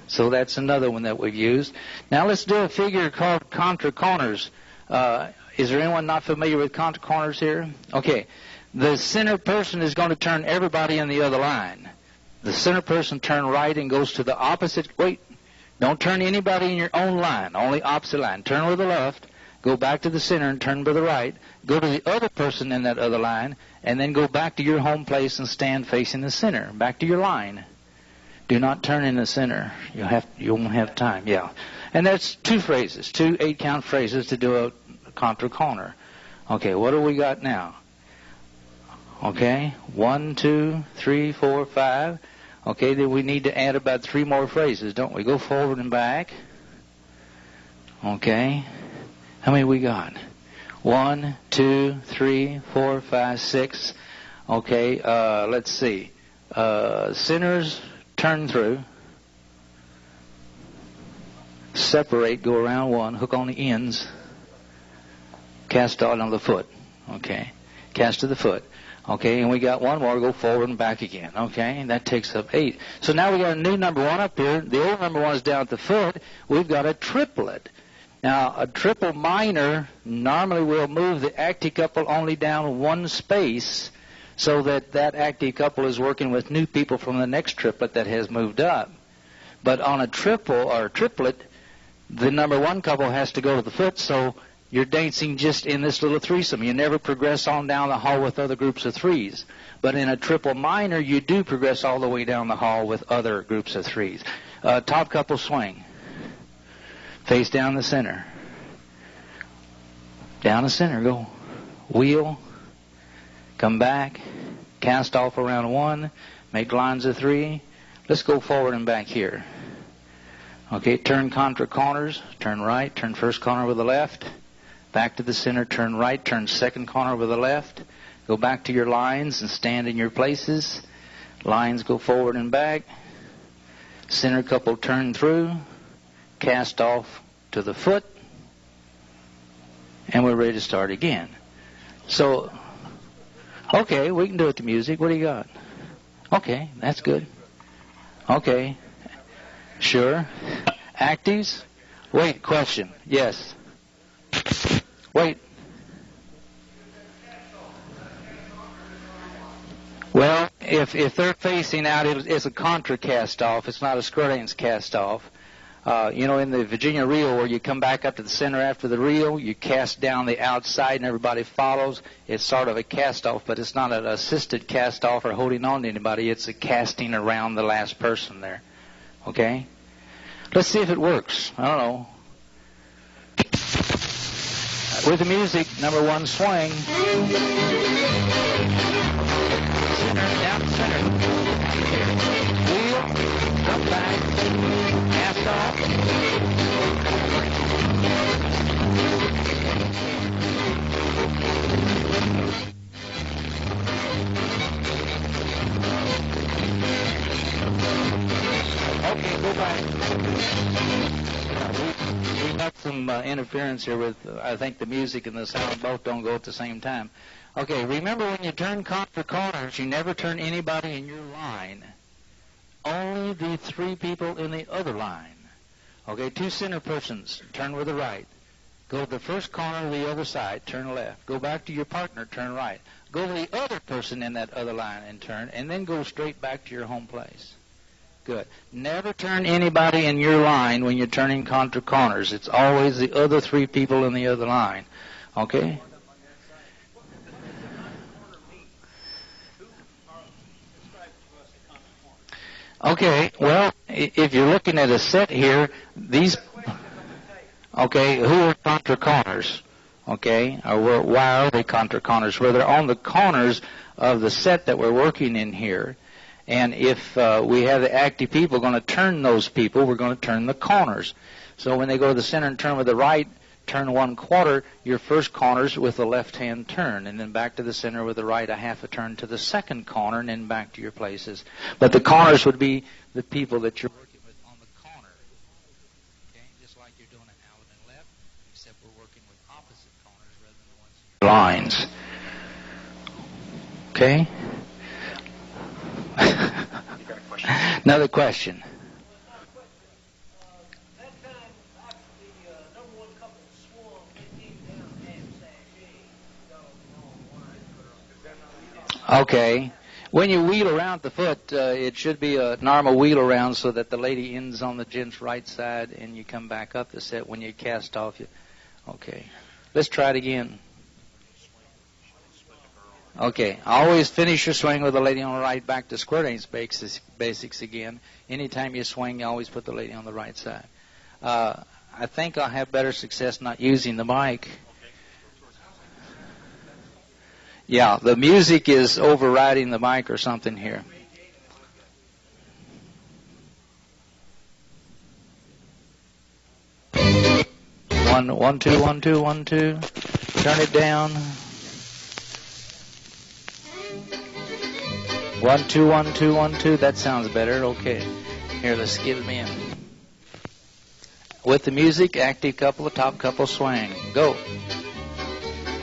so that's another one that we've used. Now let's do a figure called contra corners. Is there anyone not familiar with contra corners here? Okay, the center person is going to turn everybody in the other line. the center person turn right and goes to the opposite. Wait, don't turn anybody in your own line, only opposite line. Turn to the left, go back to the center and turn to the right. Go to the other person in that other line, and then go back to your home place and stand facing the center. Back to your line. Do not turn in the center. You won't have time. Yeah. And that's 2 phrases, 2 8-count phrases to do a contra corner. Okay, what do we got now? Okay, 1, 2, 3, 4, 5. Okay, then we need to add about 3 more phrases, don't we? Go forward and back. Okay. How many we got? 1, 2, 3, 4, 5, 6. Okay, let's see. Centers, turn through. Separate, go around 1, hook on the ends. Cast out on the foot. Okay, cast to the foot. Okay, and we got 1 more, go forward and back again. Okay, and that takes up 8. So now we got a new number 1 up here. The old number 1 is down at the foot. We've got a triplet. Now, a triple minor normally will move the active couple only down 1 space so that that active couple is working with new people from the next triplet that has moved up. But on a triple or a triplet, the number 1 couple has to go to the foot, so you're dancing just in this little threesome. You never progress on down the hall with other groups of 3s. But in a triple minor, you do progress all the way down the hall with other groups of 3s. Top couple swing. Face down the center. Down the center, go. Wheel. Come back. Cast off around 1. Make lines of 3. Let's go forward and back here. Okay, turn contra corners. Turn right. Turn first corner with the left. Back to the center. Turn right. Turn second corner with the left. Go back to your lines and stand in your places. Lines go forward and back. Center couple turn through. Cast off to the foot, and we're ready to start again. So, okay, we can do it to music. What do you got? Okay, that's good. Okay, sure. Actives? Wait, question. Yes. Wait. Well, if they're facing out, it's a contra cast off. It's not a square dance cast off. In the Virginia reel where you come back up to the center after the reel, you cast down the outside and everybody follows. It's sort of a cast-off, but it's not an assisted cast-off or holding on to anybody. It's a casting around the last person there. Okay? Let's see if it works. I don't know. With the music, number 1 swing. Center, down center. Wheel, come back. Cast off. Okay, go back. We got some interference here with, I think the music and the sound both don't go at the same time. Okay, remember when you turn contra corners, you never turn anybody in your line. Only the 3 people in the other line. Okay, 2 center persons, turn with the right. Go to the first corner of the other side, turn left. Go back to your partner, turn right. Go to the other person in that other line and turn, and then go straight back to your home place. Good. Never turn anybody in your line when you're turning contra corners. It's always the other 3 people in the other line. Okay? Okay, well, if you're looking at a set here, these, okay, who are contra corners? Okay, or why are they contra corners? Well, they're on the corners of the set that we're working in here. And if we have the active people going to turn those people, we're going to turn the corners. So when they go to the center and turn with the right, turn 1/4, your first corners with the left-hand turn, and then back to the center with the right, a half a turn to the second corner, and then back to your places. But the corners would be the people that you're working with on the corner. Okay, just like you're doing an out and left, except we're working with opposite corners rather than the ones in your lines. Okay? Another question. Okay. When you wheel around the foot, it should be a normal wheel around so that the lady ends on the gent's right side and you come back up the set. When you cast off, okay. Let's try it again. Okay. Always finish your swing with the lady on the right, back to square dance basics again. Anytime you swing, you always put the lady on the right side. I think I'll have better success not using the mic. Yeah, the music is overriding the mic or something here. One, two, 1, 2, 1, 2. Turn it down. 1, 2, 1, 2, 1, 2. That sounds better. Okay. Here, let's give them in. With the music, active couple, top couple, swing. Go.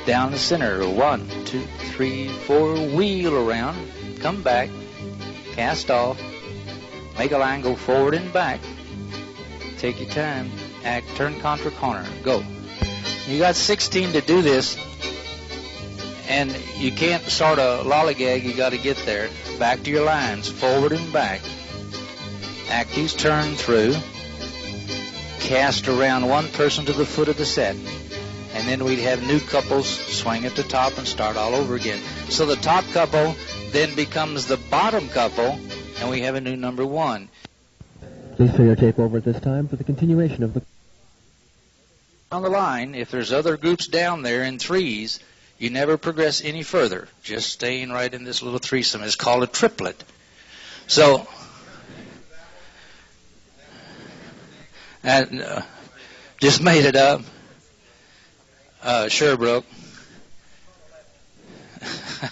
Down the center. 1, 2, 3, 4. Wheel around. Come back. Cast off. Make a line, go forward and back. Take your time. Act, turn contra corner. Go. You got 16 to do this, and you can't sort of lollygag. You got to get there. Back to your lines. Forward and back. Actives turn through. Cast around one person to the foot of the set. And then we'd have new couples swing at the top and start all over again. So the top couple then becomes the bottom couple, and we have a new number 1. Please turn your tape over at this time for the continuation of the... On the line, if there's other groups down there in threes, you never progress any further. Just staying right in this little threesome. It's called a triplet. So, and just made it up. Sherbrooke.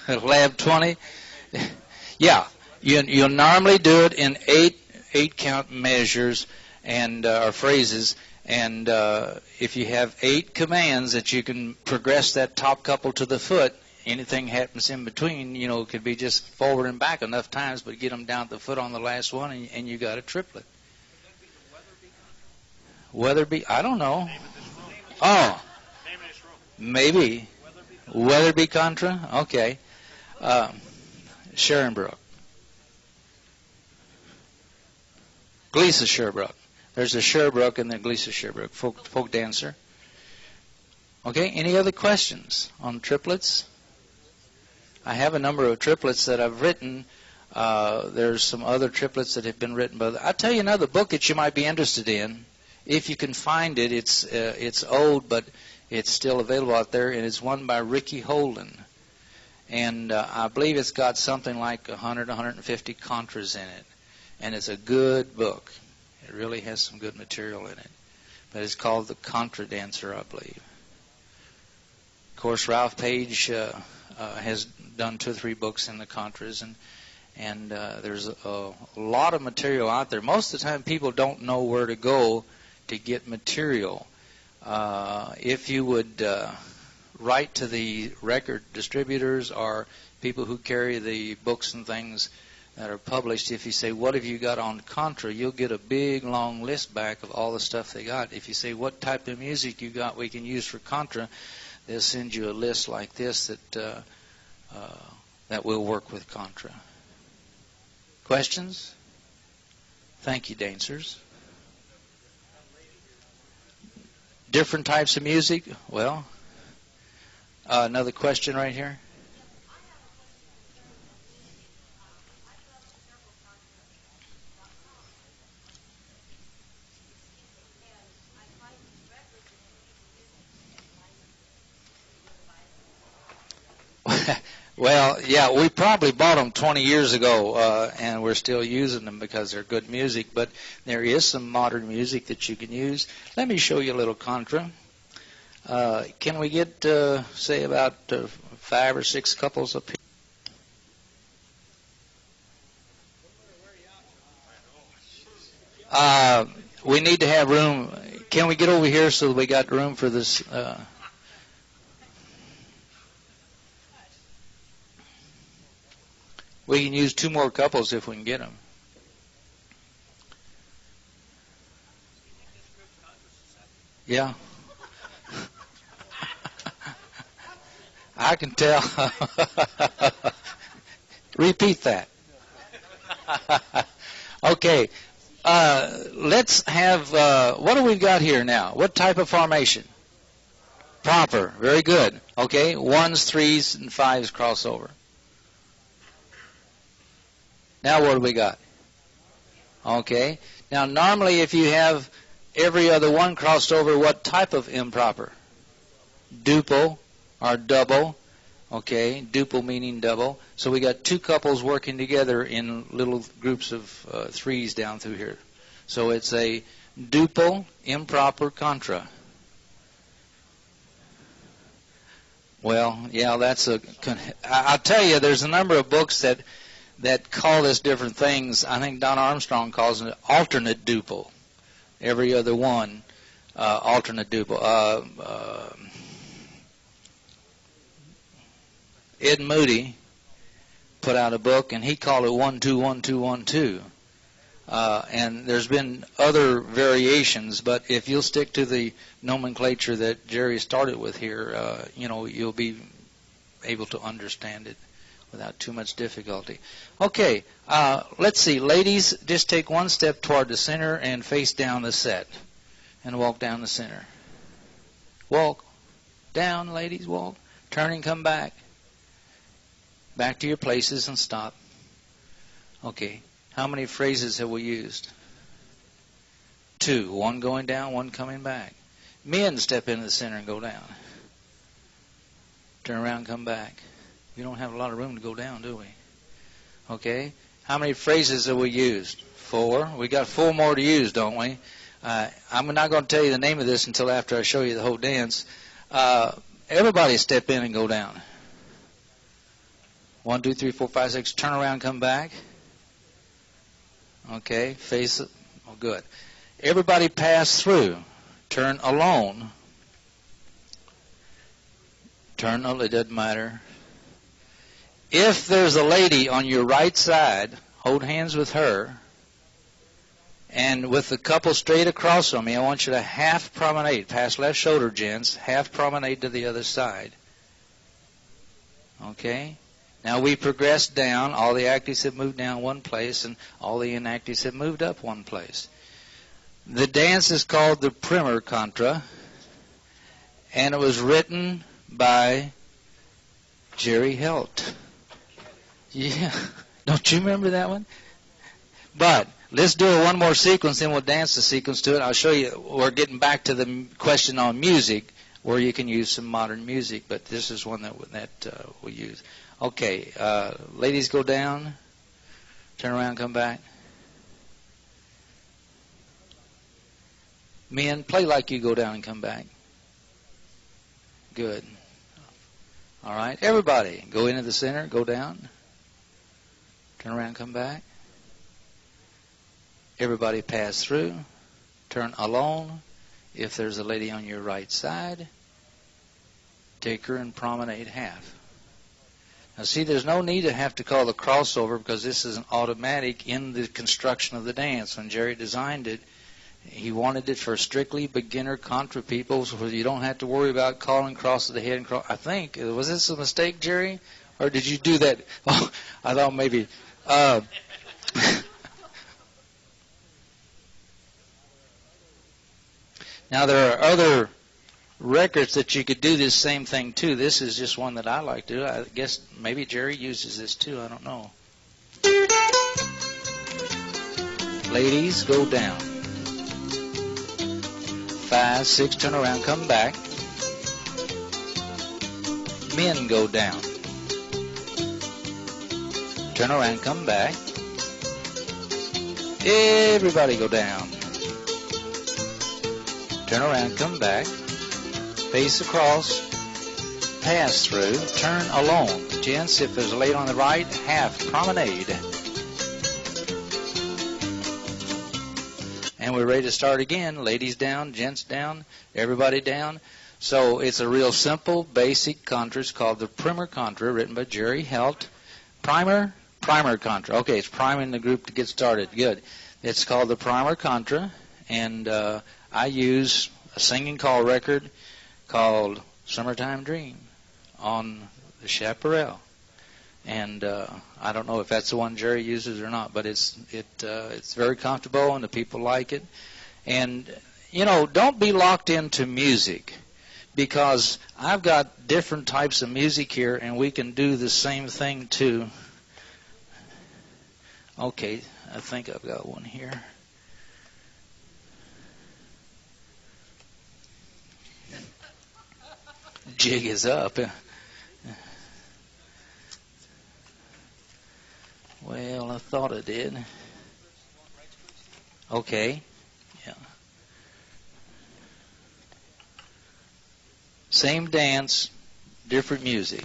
Lab 20. Yeah, you'll normally do it in 8 count measures and or phrases, and if you have 8 commands that you can progress that top couple to the foot, anything happens in between, it could be just forward and back enough times, but get them down to the foot on the last one, and you got a triplet. Weatherby, I don't know. Oh, maybe. Weatherby Contra? Okay. Sharonbrook. Gleesa Sherbrooke. There's a Sherbrooke and then Gleesa Sherbrooke, folk dancer. Okay, any other questions on triplets? I have a number of triplets that I've written. There's some other triplets that have been written, but I'll tell you another book that you might be interested in. If you can find it, it's old, but it's still available out there, and it's one by Ricky Holden. And I believe it's got something like 100, 150 contras in it. And it's a good book. It really has some good material in it. But it's called The Contra Dancer, I believe. Of course, Ralph Page has done 2 or 3 books in the contras, and there's a lot of material out there. Most of the time, people don't know where to go to get material. If you would write to the record distributors or people who carry the books and things that are published, if you say, what have you got on Contra, you'll get a big, long list back of all the stuff they got. If you say, what type of music you got we can use for Contra, they'll send you a list like this that will work with Contra. Questions? Thank you, dancers. Different types of music? Well, another question right here. Well, yeah, we probably bought them 20 years ago, and we're still using them because they're good music, but there is some modern music that you can use. Let me show you a little Contra. Can we get, say, about 5 or 6 couples up here? We need to have room. Can we get over here so that we got room for this? We can use 2 more couples if we can get them. Yeah. I can tell. Repeat that. Okay. Let's have, what do we got here now? What type of formation? Proper. Very good. Okay. 1s, 3s, and 5s cross over. Now what do we got? Okay. Now normally if you have every other one crossed over, what type of improper? Duple or double. Okay. Duple meaning double. So we got two couples working together in little groups of 3s down through here. So it's a duple improper contra. Well, yeah, I'll tell you, there's a number of books that call this different things. I think Don Armstrong calls it alternate duple. Every other one, alternate duple. Ed Moody put out a book, and he called it 1-2-1-2-1-2. And there's been other variations, but if you'll stick to the nomenclature that Jerry started with here, you'll be able to understand it without too much difficulty. Okay, let's see. Ladies, just take one step toward the center and face down the set and walk down the center. Walk down, ladies, walk. Turn and come back. Back to your places and stop. Okay. How many phrases have we used? 2. One going down, one coming back. Men step into the center and go down. Turn around and come back. We don't have a lot of room to go down, do we? Okay. How many phrases have we used? 4. We got 4 more to use, don't we? I'm not going to tell you the name of this until after I show you the whole dance. Everybody step in and go down. 1, 2, 3, 4, 5, 6. Turn around, come back. Okay, face it. Oh, good. Everybody pass through. Turn alone. Turn, it doesn't matter. If there's a lady on your right side, hold hands with her. And with the couple straight across from me, I want you to half promenade. Pass left shoulder, gents. Half promenade to the other side. Okay? Now we progress down. All the actives have moved down one place, and all the inactives have moved up one place. The dance is called the Primer Contra, and it was written by Jerry Helt. Yeah, don't you remember that one? But let's do one more sequence, then we'll dance the sequence to it. I'll show you. We're getting back to the question on music, where you can use some modern music, but this is one that we use. Okay, ladies go down, turn around, come back. Men, play like you go down and come back. Good. All right, everybody, go into the center, go down, turn around, come back. Everybody pass through, turn alone. If there's a lady on your right side, take her and promenade half. Now see, there's no need to have to call the crossover because this is an automatic in the construction of the dance. When Jerry designed it, he wanted it for strictly beginner contra people so you don't have to worry about calling cross of the head and cross. I think, was this a mistake, Jerry? Or did you do that? Oh, I thought maybe. Now there are other records that you could do this same thing too. This is just one that I like to do. I guess maybe Jerry uses this too. I don't know. Ladies, go down. 5, 6, turn around, come back. Men go down. Turn around, come back. Everybody go down. Turn around, come back. Face across, pass through, turn alone. Gents, if there's a lady on the right, half promenade. And we're ready to start again. Ladies down, gents down, everybody down. So it's a real simple, basic contra. It's called the Primer Contra, written by Jerry Helt. Primer Contra. Okay, it's priming the group to get started. Good. It's called the Primer Contra, and I use a singing call record called Summertime Dream on the chaparral. And I don't know if that's the one Jerry uses or not, but it's very comfortable and the people like it. And don't be locked into music, because I've got different types of music here, and we can do the same thing too. Okay, I think I've got one here. Jig is up. Well, I thought I did. Okay. Yeah. Same dance, different music.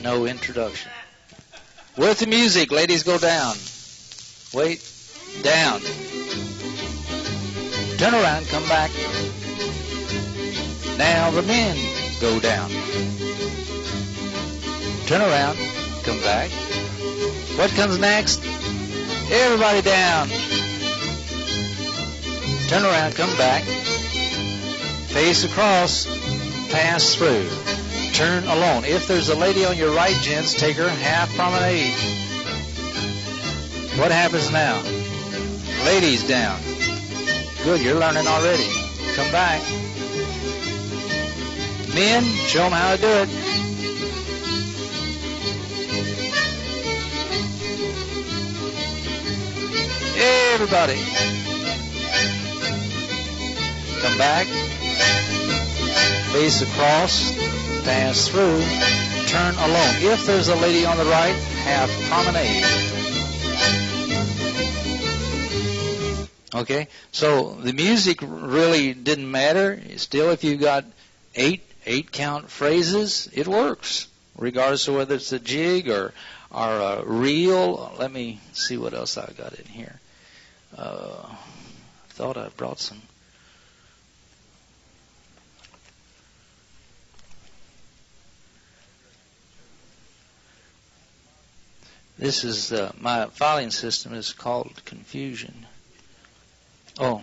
No introduction. With the music, ladies, go down. Wait, down. Turn around, come back. Now the men go down. Turn around, come back. What comes next? Everybody down. Turn around, come back. Face across, pass through. Turn alone. If there's a lady on your right, gents, take her half promenade. What happens now? Ladies down. Good, you're learning already. Come back. Men, show them how to do it. Everybody. Come back. Face across. Pass through. Turn alone. If there's a lady on the right, half promenade. Okay, so the music really didn't matter. Still, if you've got eight count phrases, it works, regardless of whether it's a jig or a reel. Let me see what else I got in here. Thought I brought some. This is my filing system is called Confusion. Oh,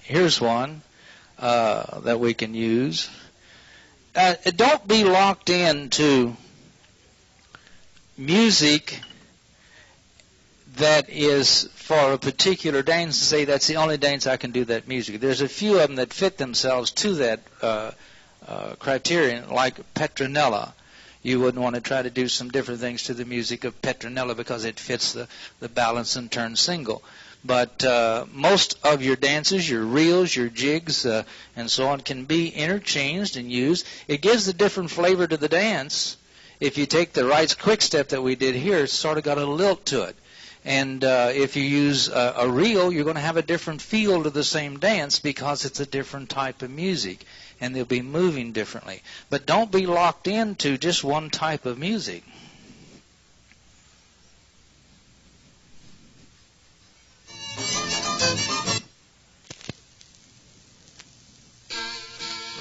here's one that we can use. Don't be locked into music that is for a particular dance and say that's the only dance I can do that music. There's a few of them that fit themselves to that criterion, like Petronella. You wouldn't want to try to do some different things to the music of Petronella because it fits the balance and turn single. But most of your dances, your reels, your jigs, and so on can be interchanged and used. It gives a different flavor to the dance. If you take the right quick step that we did here, it's sort of got a lilt to it. And if you use a reel, you're going to have a different feel to the same dance because it's a different type of music. And they'll be moving differently. But don't be locked into just one type of music.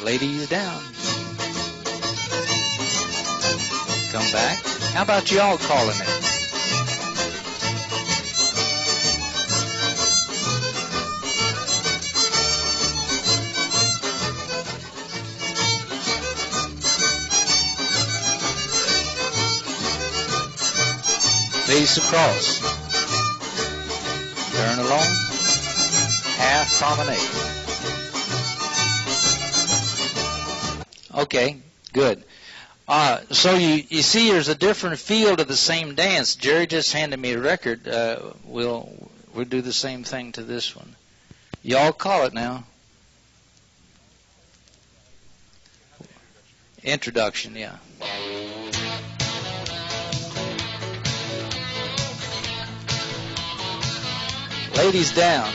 Ladies down. Come back. How about y'all calling it? Face across. Turn along. Half promenade. Okay, good. So you see there's a different feel to the same dance. Jerry just handed me a record. We'll do the same thing to this one. Y'all call it now. Introduction, yeah. Ladies down.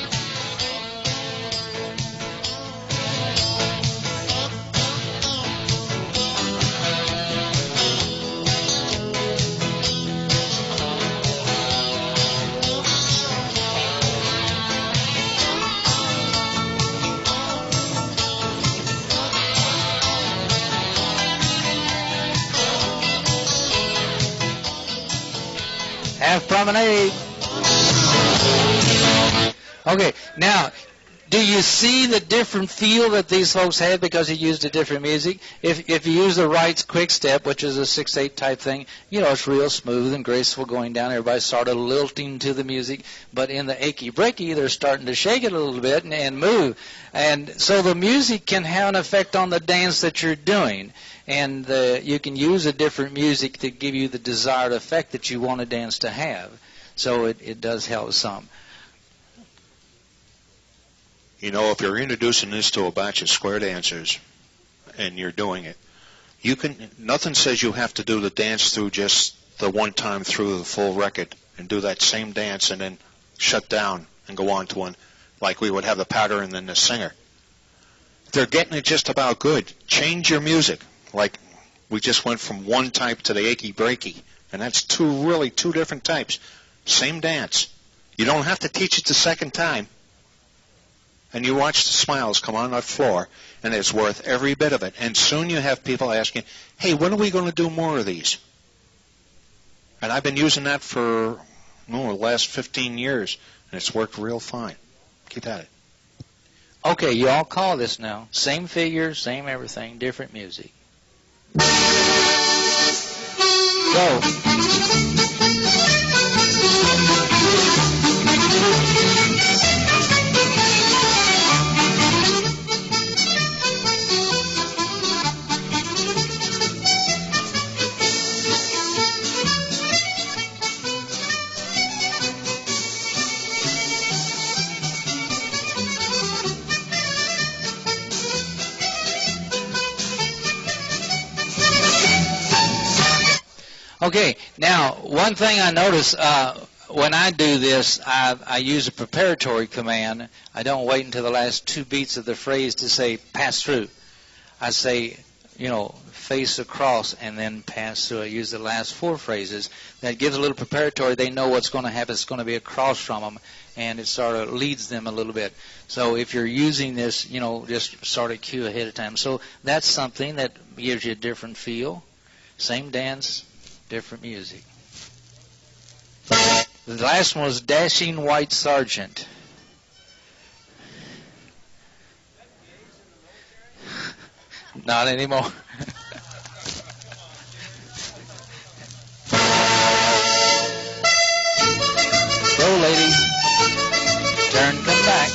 Half promenade. Okay, now Do you see the different feel that these folks had because he used a different music? If you use the right quick step, which is a 6/8 type thing, it's real smooth and graceful going down. Everybody's sort of lilting to the music. But in the achy breaky, they're starting to shake it a little bit and move. And so the music can have an effect on the dance that you're doing. And you can use a different music to give you the desired effect that you want a dance to have. So it does help some. If you're introducing this to a batch of square dancers and you're doing it, nothing says you have to do the dance through just the one time through the full record and do that same dance and then shut down and go on to one like we would have the pattern and then the singer. They're getting it just about good. Change your music. Like we just went from one type to the achy breaky, and that's two different types. Same dance. You don't have to teach it the second time. And you watch the smiles come on that floor, and it's worth every bit of it. And soon you have people asking, hey, when are we going to do more of these? And I've been using that for the last 15 years, and it's worked real fine. Keep at it. Okay, you all call this now. Same figure, same everything, different music. Go. Okay, now one thing I notice when I do this, I use a preparatory command. I don't wait until the last two beats of the phrase to say pass through. I say, face across and then pass through. I use the last four phrases. That gives a little preparatory. They know what's going to happen. It's going to be across from them, and it sort of leads them a little bit. So if you're using this, just sort of cue ahead of time. So that's something that gives you a different feel. Same dance, different music. The last one was Dashing White Sergeant. Not anymore. Go, ladies. Turn, come back.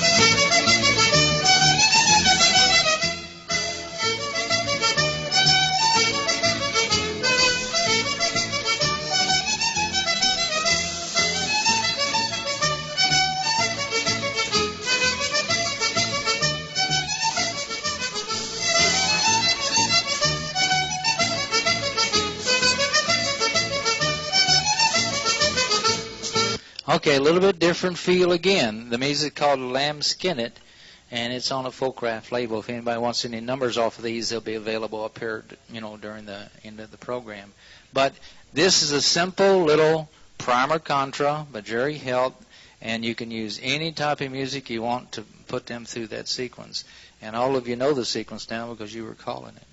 Okay, a little bit different feel again. The music called Lamb Skinnet, and it's on a Folkcraft label. If anybody wants any numbers off of these, they'll be available up here, during the end of the program. But this is a simple little primer contra by Jerry Helt, and you can use any type of music you want to put them through that sequence. And all of you know the sequence now because you were calling it.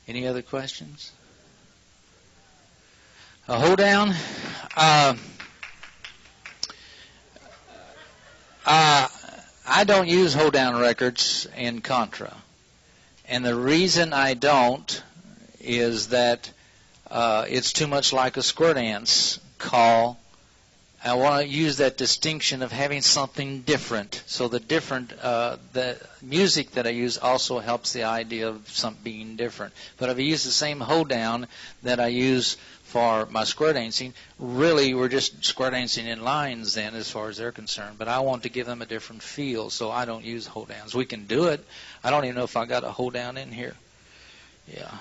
Any other questions? A hold down. I don't use hold-down records in Contra. And the reason I don't is that it's too much like a square dance call. I want to use that distinction of having something different. So the music that I use also helps the idea of something being different. But if I use the same hold-down that I use for my square dancing, really we're just square dancing in lines then as far as they're concerned. But I want to give them a different feel, so I don't use hold downs. We can do it. I don't even know if I got a hold down in here. Yeah.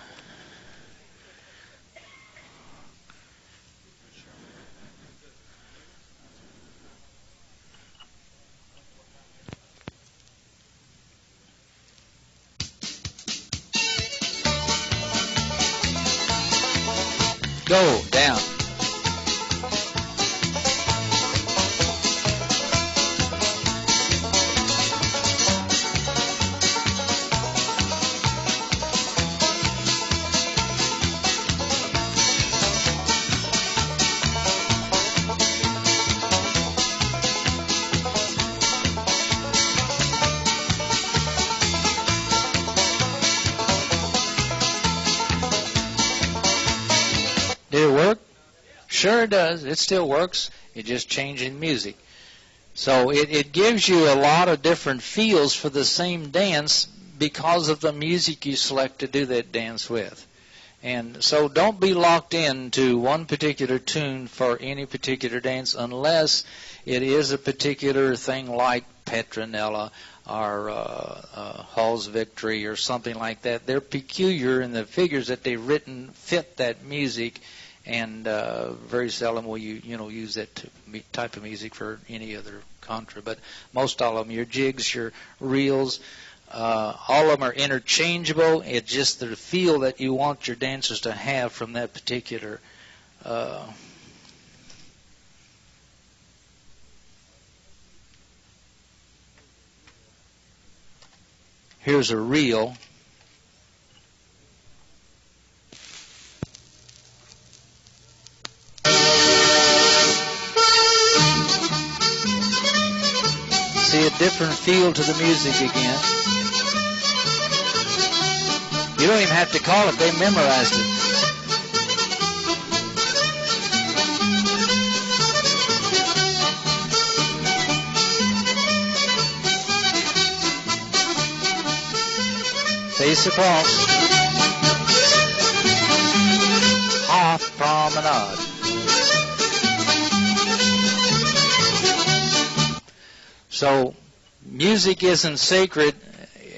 Go down. Sure it does. It still works. It just changing music. So it gives you a lot of different feels for the same dance because of the music you select to do that dance with. And so don't be locked into one particular tune for any particular dance unless it is a particular thing like Petronella or Hall's Victory or something like that. They're peculiar, and the figures that they've written fit that music, and very seldom will you use that type of music for any other contra. But most all of them, your jigs, your reels, all of them are interchangeable. It's just the feel that you want your dancers to have from that particular here's a reel. See a different feel to the music again. You don't even have to call it, they memorized it. Face across. Half promenade. So music isn't sacred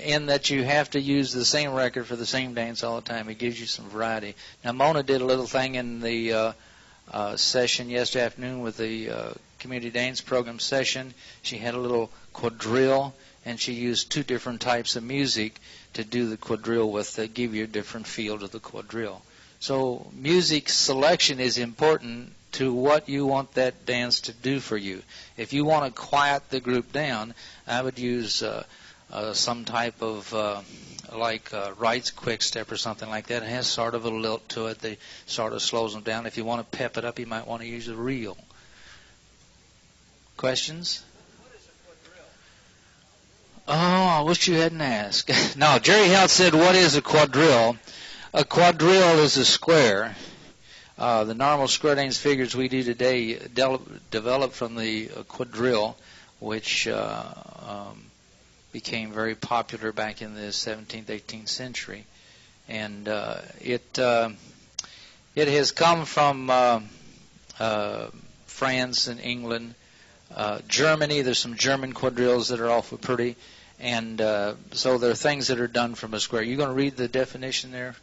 in that you have to use the same record for the same dance all the time. It gives you some variety. Now, Mona did a little thing in the session yesterday afternoon with the community dance program session. She had a little quadrille, and she used two different types of music to do the quadrille with that give you a different feel to the quadrille. So music selection is important to what you want that dance to do for you. If you want to quiet the group down, I would use some type of like Wright's quick step or something like that. It has sort of a lilt to it. They sort of slows them down. If you want to pep it up, you might want to use a reel. Questions? Oh, I wish you hadn't asked. No, Jerry Helt said, what is a quadrille? A quadrille is a square. The normal square dance figures we do today developed from the quadrille, which became very popular back in the 17th, 18th century. And it has come from France and England, Germany. There's some German quadrilles that are awful pretty. And so there are things that are done from a square. You going to read the definition there?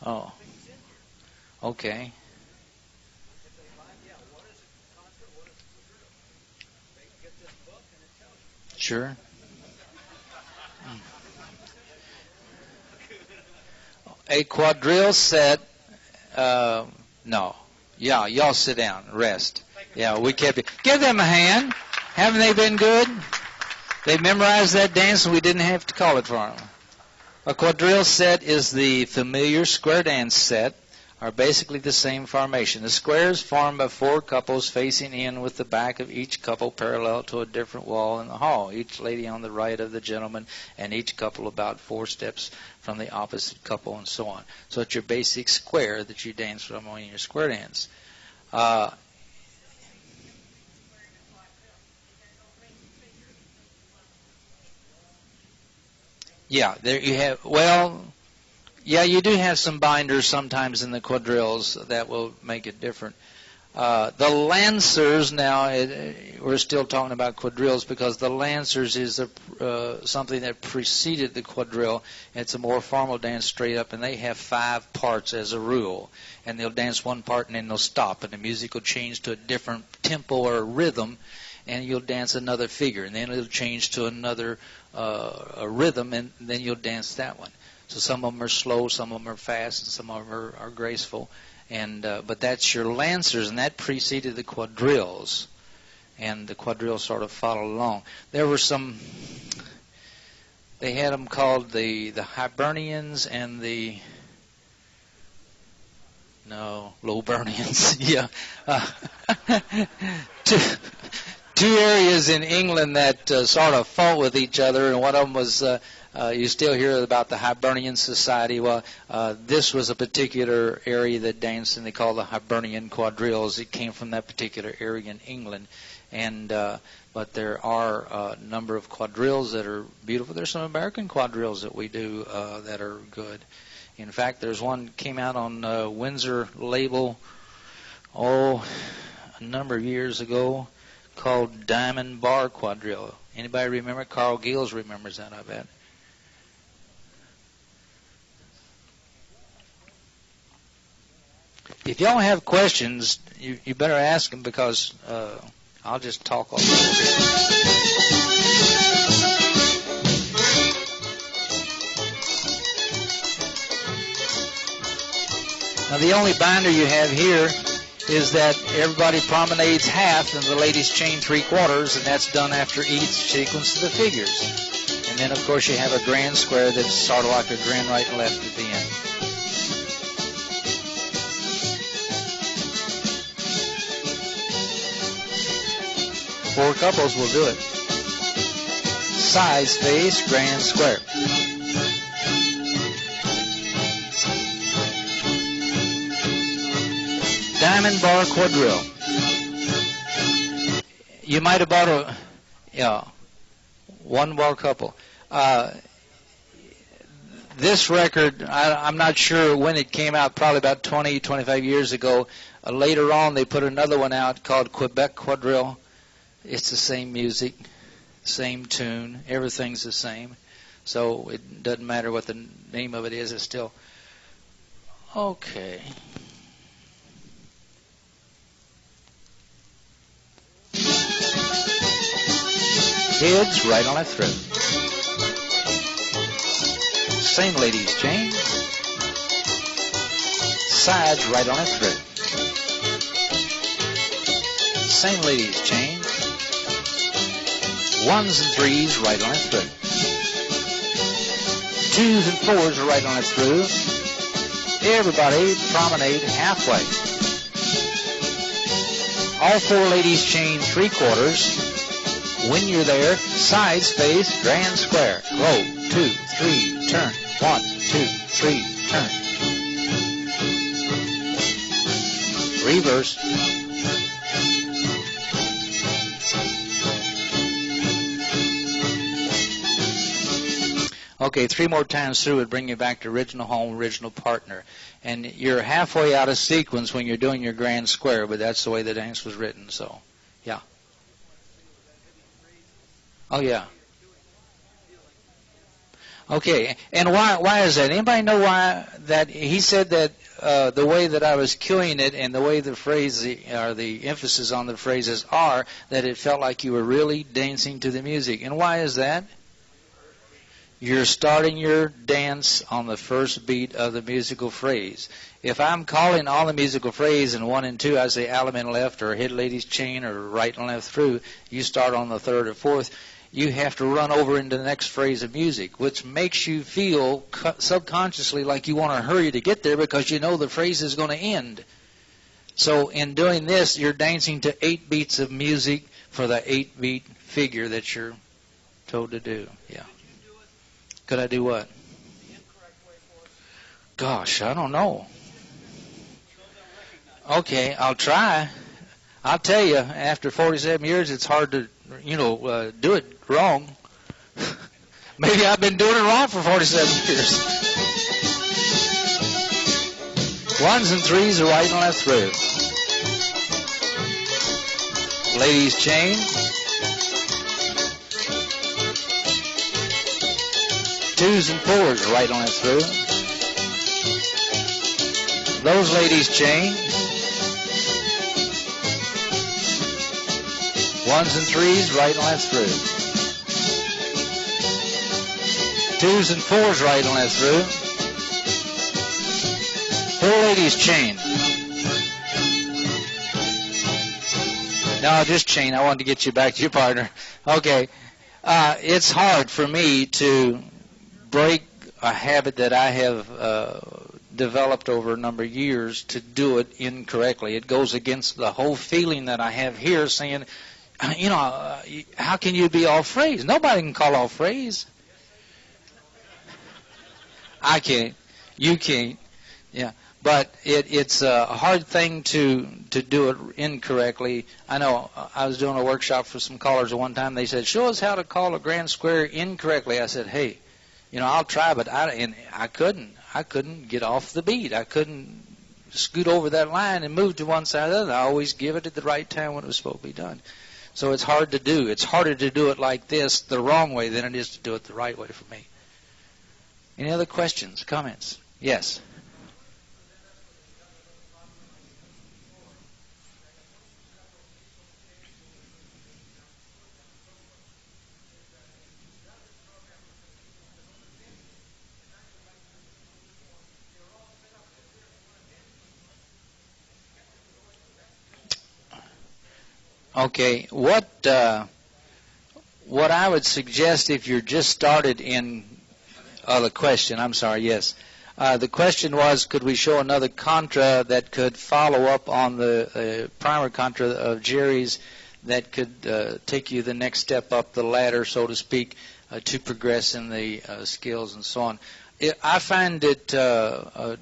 Oh. Okay. Sure. A quadrille set, no. Yeah, y'all sit down, rest. Yeah, we kept it. Give them a hand. Haven't they been good? They memorized that dance and we didn't have to call it for them. A quadrille set is the familiar square dance set, are basically the same formation. The square is formed by four couples facing in with the back of each couple parallel to a different wall in the hall, each lady on the right of the gentleman, and each couple about 4 steps from the opposite couple, and so on. So it's your basic square that you dance from in your square dance. Yeah, there you have, well, yeah, you do have some binders sometimes in the quadrilles that will make it different. The lancers, now, we're still talking about quadrilles because the lancers is something that preceded the quadrille. It's a more formal dance straight up, and they have 5 parts as a rule. And they'll dance one part and then they'll stop, and the music will change to a different tempo or rhythm, and you'll dance another figure. And then it'll change to another a rhythm, and then you'll dance that one. So some of them are slow, some of them are fast, and some of them are graceful. And but that's your lancers, and that preceded the quadrilles. And the quadrilles sort of followed along. There were some, they had them called the Hibernians and the, no, Loburnians, yeah. two areas in England that sort of fought with each other, and one of them was you still hear about the Hibernian Society. Well, this was a particular area that danced, and they called the Hibernian quadrilles. It came from that particular area in England, and but there are a number of quadrilles that are beautiful. There's some American quadrilles that we do that are good. In fact, there's one came out on Windsor label, a number of years ago, called Diamond Bar Quadrille. Anybody remember? Carl Gills remembers that, I bet. If y'all have questions, you better ask them, because I'll just talk all over. Now, the only binder you have here is that everybody promenades half and the ladies chain 3/4, and that's done after each sequence of the figures. And then, of course, you have a grand square that's sort of like a grand right and left at the end. Four couples will do it. Size, face, grand square. Diamond Bar Quadrille. You might have bought one bar couple. This record, I'm not sure when it came out, probably about 20, 25 years ago. Later on, they put another one out called Quebec Quadrille. It's the same music, same tune, everything's the same. So it doesn't matter what the name of it is, it's still okay. Heads right on left through. Same ladies chain. Sides right on left through. Same ladies chain. Ones and threes right on left through. Twos and fours right on left through. Everybody promenade halfway. All four ladies chain 3/4. When you're there, side space, grand square. Roll, 2, 3, turn. 1, 2, 3, turn. Reverse. Okay, 3 more times through would bring you back to original home, original partner. And you're halfway out of sequence when you're doing your grand square, but that's the way the dance was written, so, yeah. Oh, yeah. Okay, and why is that? Anybody know why that? He said that the way that I was cueing it and the way the phrase, or the emphasis on the phrases are, that it felt like you were really dancing to the music. And why is that? You're starting your dance on the first beat of the musical phrase. If I'm calling all the musical phrase in 1 and 2, I say element left or hit ladies chain or right and left through, you start on the third or fourth, you have to run over into the next phrase of music, which makes you feel subconsciously like you want to hurry to get there because you know the phrase is going to end. So in doing this, you're dancing to 8 beats of music for the 8-beat figure that you're told to do. Yeah. Could I do what? Gosh, I don't know. Okay, I'll try. I'll tell you, after 47 years, it's hard to, do it wrong. Maybe I've been doing it wrong for 47 years. Ones and threes are right and left through. Ladies chain. Twos and fours are right and left through. Those ladies chain. Ones and threes, right and left through. Twos and fours, right and left through. 4 ladies chain. No, just chain. I wanted to get you back to your partner. Okay. It's hard for me to break a habit that I have developed over a number of years to do it incorrectly. It goes against the whole feeling that I have here saying, how can you be all phrase? Nobody can call all phrase. I can't. You can't. Yeah. But it's a hard thing to do it incorrectly. I know I was doing a workshop for some callers at one time. They said, show us how to call a grand square incorrectly. I said, hey, I'll try, but I couldn't. I couldn't get off the beat. I couldn't scoot over that line and move to one side or the other. I always give it at the right time when it was supposed to be done. So it's hard to do. It's harder to do it like this the wrong way than it is to do it the right way for me. Any other questions, comments? Yes. Okay, what I would suggest if you're just started in the question, I'm sorry, yes. The question was, could we show another contra that could follow up on the primer contra of Jerry's that could take you the next step up the ladder, so to speak, to progress in the skills and so on. I find it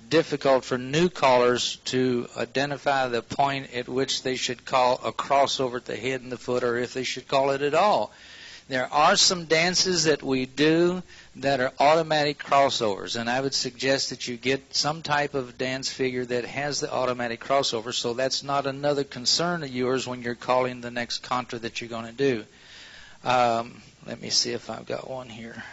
difficult for new callers to identify the point at which they should call a crossover at the head and the foot, or if they should call it at all. There are some dances that we do that are automatic crossovers, and I would suggest that you get some type of dance figure that has the automatic crossover, so that's not another concern of yours when you're calling the next contra that you're going to do. Let me see if I've got one here.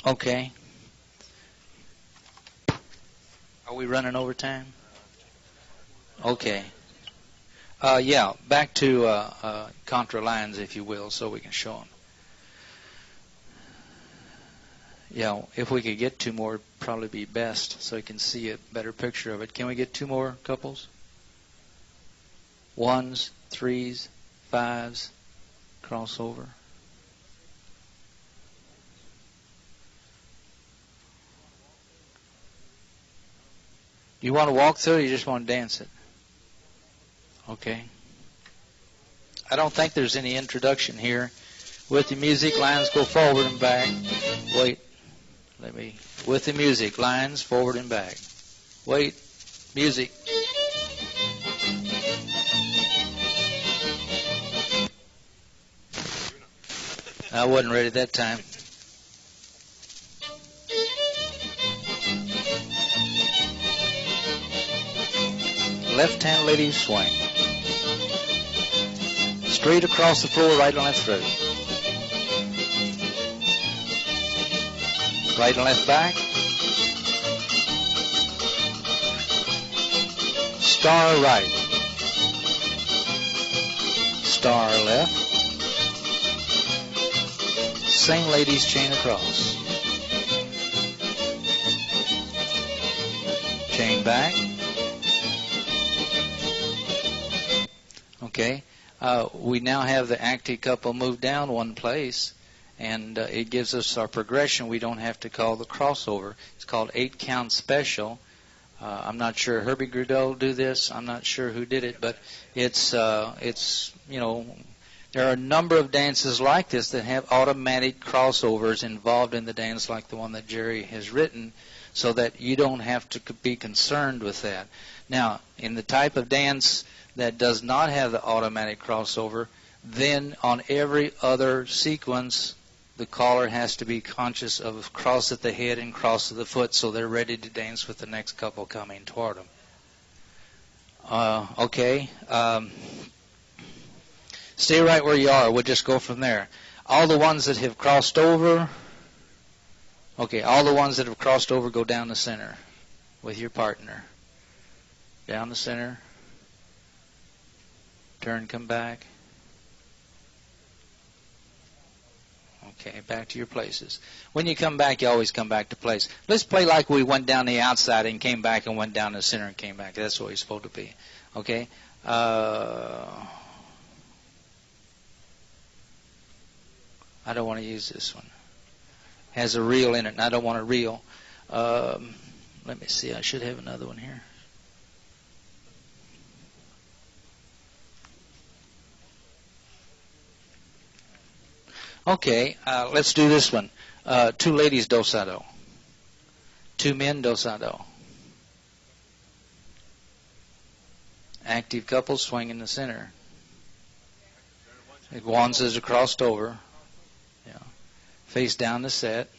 Okay. Are we running over time? Okay. Yeah, back to contra lines, if you will, so we can show them. Yeah, if we could get two more, it'd probably be best, so you can see a better picture of it. Can we get two more couples? Ones, threes, fives, crossover. Do you want to walk through it, or you just want to dance it? Okay. I don't think there's any introduction here. With the music, lines go forward and back. Wait. With the music, lines forward and back. Wait. Music. I wasn't ready that time. Left-hand lady swing. Straight across the floor, right and left through. Right and left back. Star right. Star left. Same ladies chain across. Chain back. Okay. We now have the active couple move down one place, and it gives us our progression. We don't have to call the crossover. It's called 8-count special. I'm not sure Herbie Grudel do this. I'm not sure who did it, but it's there are a number of dances like this that have automatic crossovers involved in the dance, like the one that Jerry has written, so that you don't have to be concerned with that. Now, in the type of dance that does not have the automatic crossover, then on every other sequence, the caller has to be conscious of cross at the head and cross of the foot, so they're ready to dance with the next couple coming toward them. Okay. Stay right where you are. We'll just go from there. All the ones that have crossed over, okay, all the ones that have crossed over go down the center with your partner. Down the center. Turn, come back. Okay, back to your places. When you come back, you always come back to place. Let's play like we went down the outside and came back and went down the center and came back. That's what it's supposed to be. Okay? I don't want to use this one. Has a reel in it, and I don't want a reel. Let me see. I should have another one here. Okay, let's do this one. 2 ladies dosado. 2 men dosado. Active couple swing in the center. Guanzas are crossed over. Yeah. Face down the set.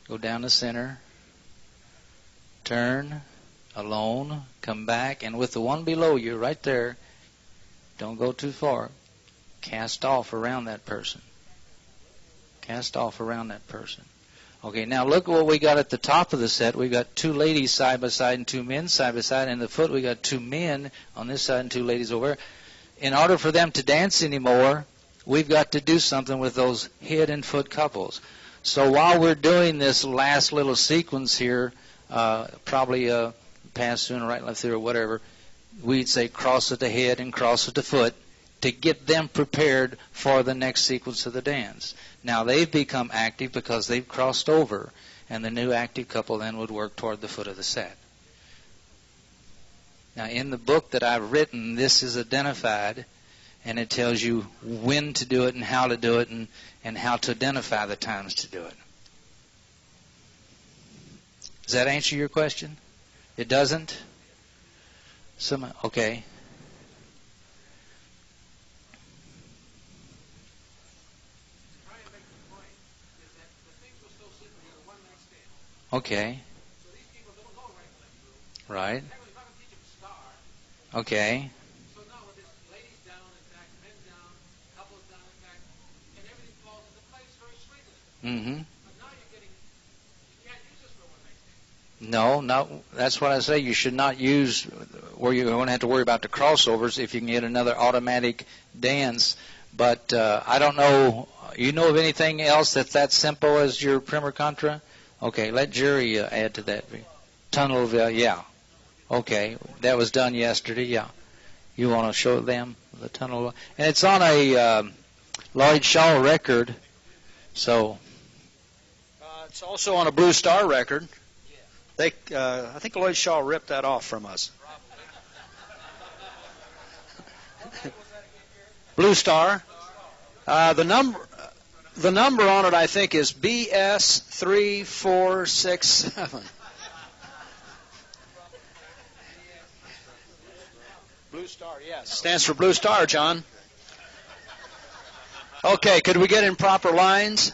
Go down the center. Turn. Alone. Come back. And with the one below you right there, don't go too far. Cast off around that person. Cast off around that person. Okay, now look at what we got at the top of the set. We got 2 ladies side by side and 2 men side by side. And the foot, we got 2 men on this side and 2 ladies over there. In order for them to dance anymore, we've got to do something with those head and foot couples. So while we're doing this last little sequence here, probably pass through and right, left through or whatever, we'd say cross at the head and cross at the foot to get them prepared for the next sequence of the dance. Now they've become active because they've crossed over, and the new active couple then would work toward the foot of the set. Now in the book that I've written, this is identified, and it tells you when to do it and how to do it and how to identify the times to do it. Does that answer your question? It doesn't? Okay. Okay. Right. Okay. So now with this ladies down and back, men down, couples down and back, and everything falls into place very sweetly. Mm-hmm. But now you can't use this for one night stand. No, that's what I say. You should not use where you're going to have to worry about the crossovers if you can get another automatic dance. But I don't know. You know of anything else that's that simple as your primer contra? Okay, let Jerry add to that. Tunnel, yeah. Okay, that was done yesterday, yeah. You want to show them the tunnel? And it's on a Lloyd Shaw record, so. It's also on a Blue Star record. I think Lloyd Shaw ripped that off from us. Blue Star. The number on it, I think, is BS3467. Blue Star, yes. Stands for Blue Star, John. Okay, could we get in proper lines?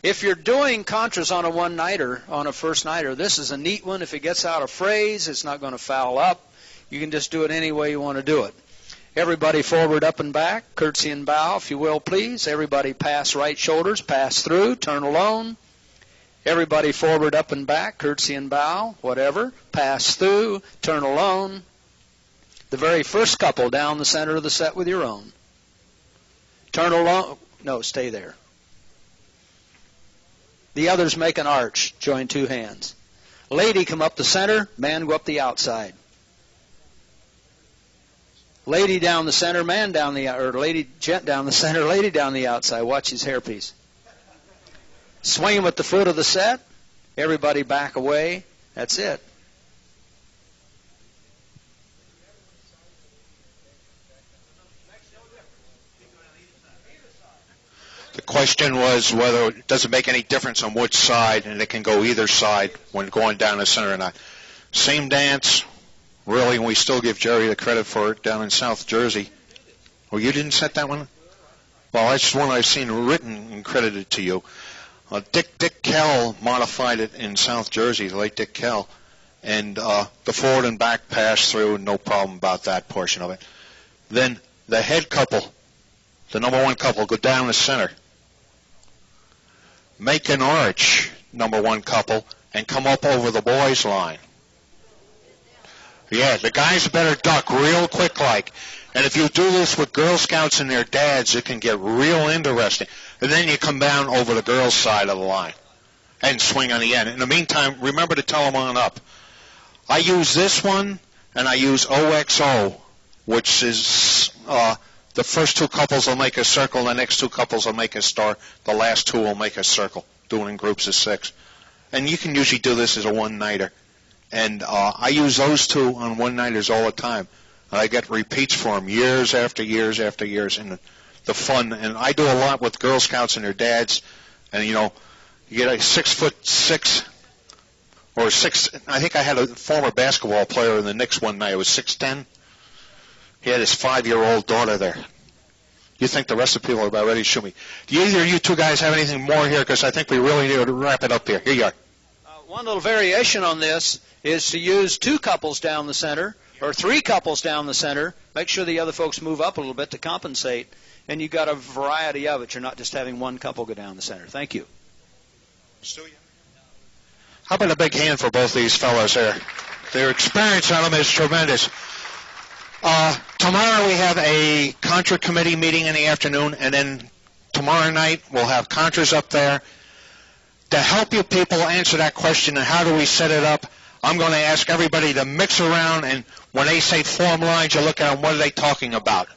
If you're doing contras on a one-nighter, on a first-nighter, this is a neat one. If it gets out of phrase, it's not going to foul up. You can just do it any way you want to do it. Everybody forward, up and back, curtsy and bow, if you will, please. Everybody pass right shoulders, pass through, turn alone. Everybody forward, up and back, curtsy and bow, whatever. Pass through, turn alone. The very first couple down the center of the set with your own. Turn alone. No, stay there. The others make an arch. Join 2 hands. Lady, come up the center. Man, go up the outside. Lady down the center, man down the, or lady, gent down the center, lady down the outside. Watch his hairpiece. Swing him at the foot of the set. Everybody back away. That's it. The question was whether it doesn't make any difference on which side, and it can go either side when going down the center or not. Same dance, really, and we still give Jerry the credit for it down in South Jersey. Oh, you didn't set that one? Well, that's one I've seen written and credited to you. Dick Kell modified it in South Jersey, the late Dick Kell, and the forward and back pass through, no problem about that portion of it. Then the head couple, the number 1 couple, go down the center. Make an arch, number 1 couple, and come up over the boys' line. Yeah, the guys better duck real quick like. And if you do this with Girl Scouts and their dads, it can get real interesting. And then you come down over the girls' side of the line and swing on the end. In the meantime, remember to tell them on up. I use this one, and I use OXO, which is the first 2 couples will make a circle, the next 2 couples will make a star, the last 2 will make a circle, doing in groups of 6. and you can usually do this as a one-nighter. And I use those two on one-nighters all the time. And I get repeats for them years after years after years, and the fun. And I do a lot with Girl Scouts and their dads. And, you know, you get a 6'6", or 6. I think I had a former basketball player in the Knicks one night. It was 6'10". He had his 5-year-old daughter there. You think the rest of the people are about ready to shoot me? Do either of you two guys have anything more here? Because I think we really need to wrap it up here. Here you are. One little variation on this is to use 2 couples down the center or 3 couples down the center. Make sure the other folks move up a little bit to compensate. And you've got a variety of it. You're not just having one couple go down the center. Thank you. How about a big hand for both these fellows here? Their experience on them is tremendous. Tomorrow we have a Contra committee meeting in the afternoon, and then tomorrow night we'll have Contras up there. To help you people answer that question, and how do we set it up, I'm going to ask everybody to mix around, and when they say form lines, you look at them, what are they talking about?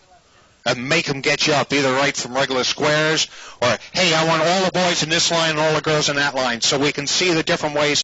And make them get you up, either right from regular squares, or, hey, I want all the boys in this line and all the girls in that line, so we can see the different ways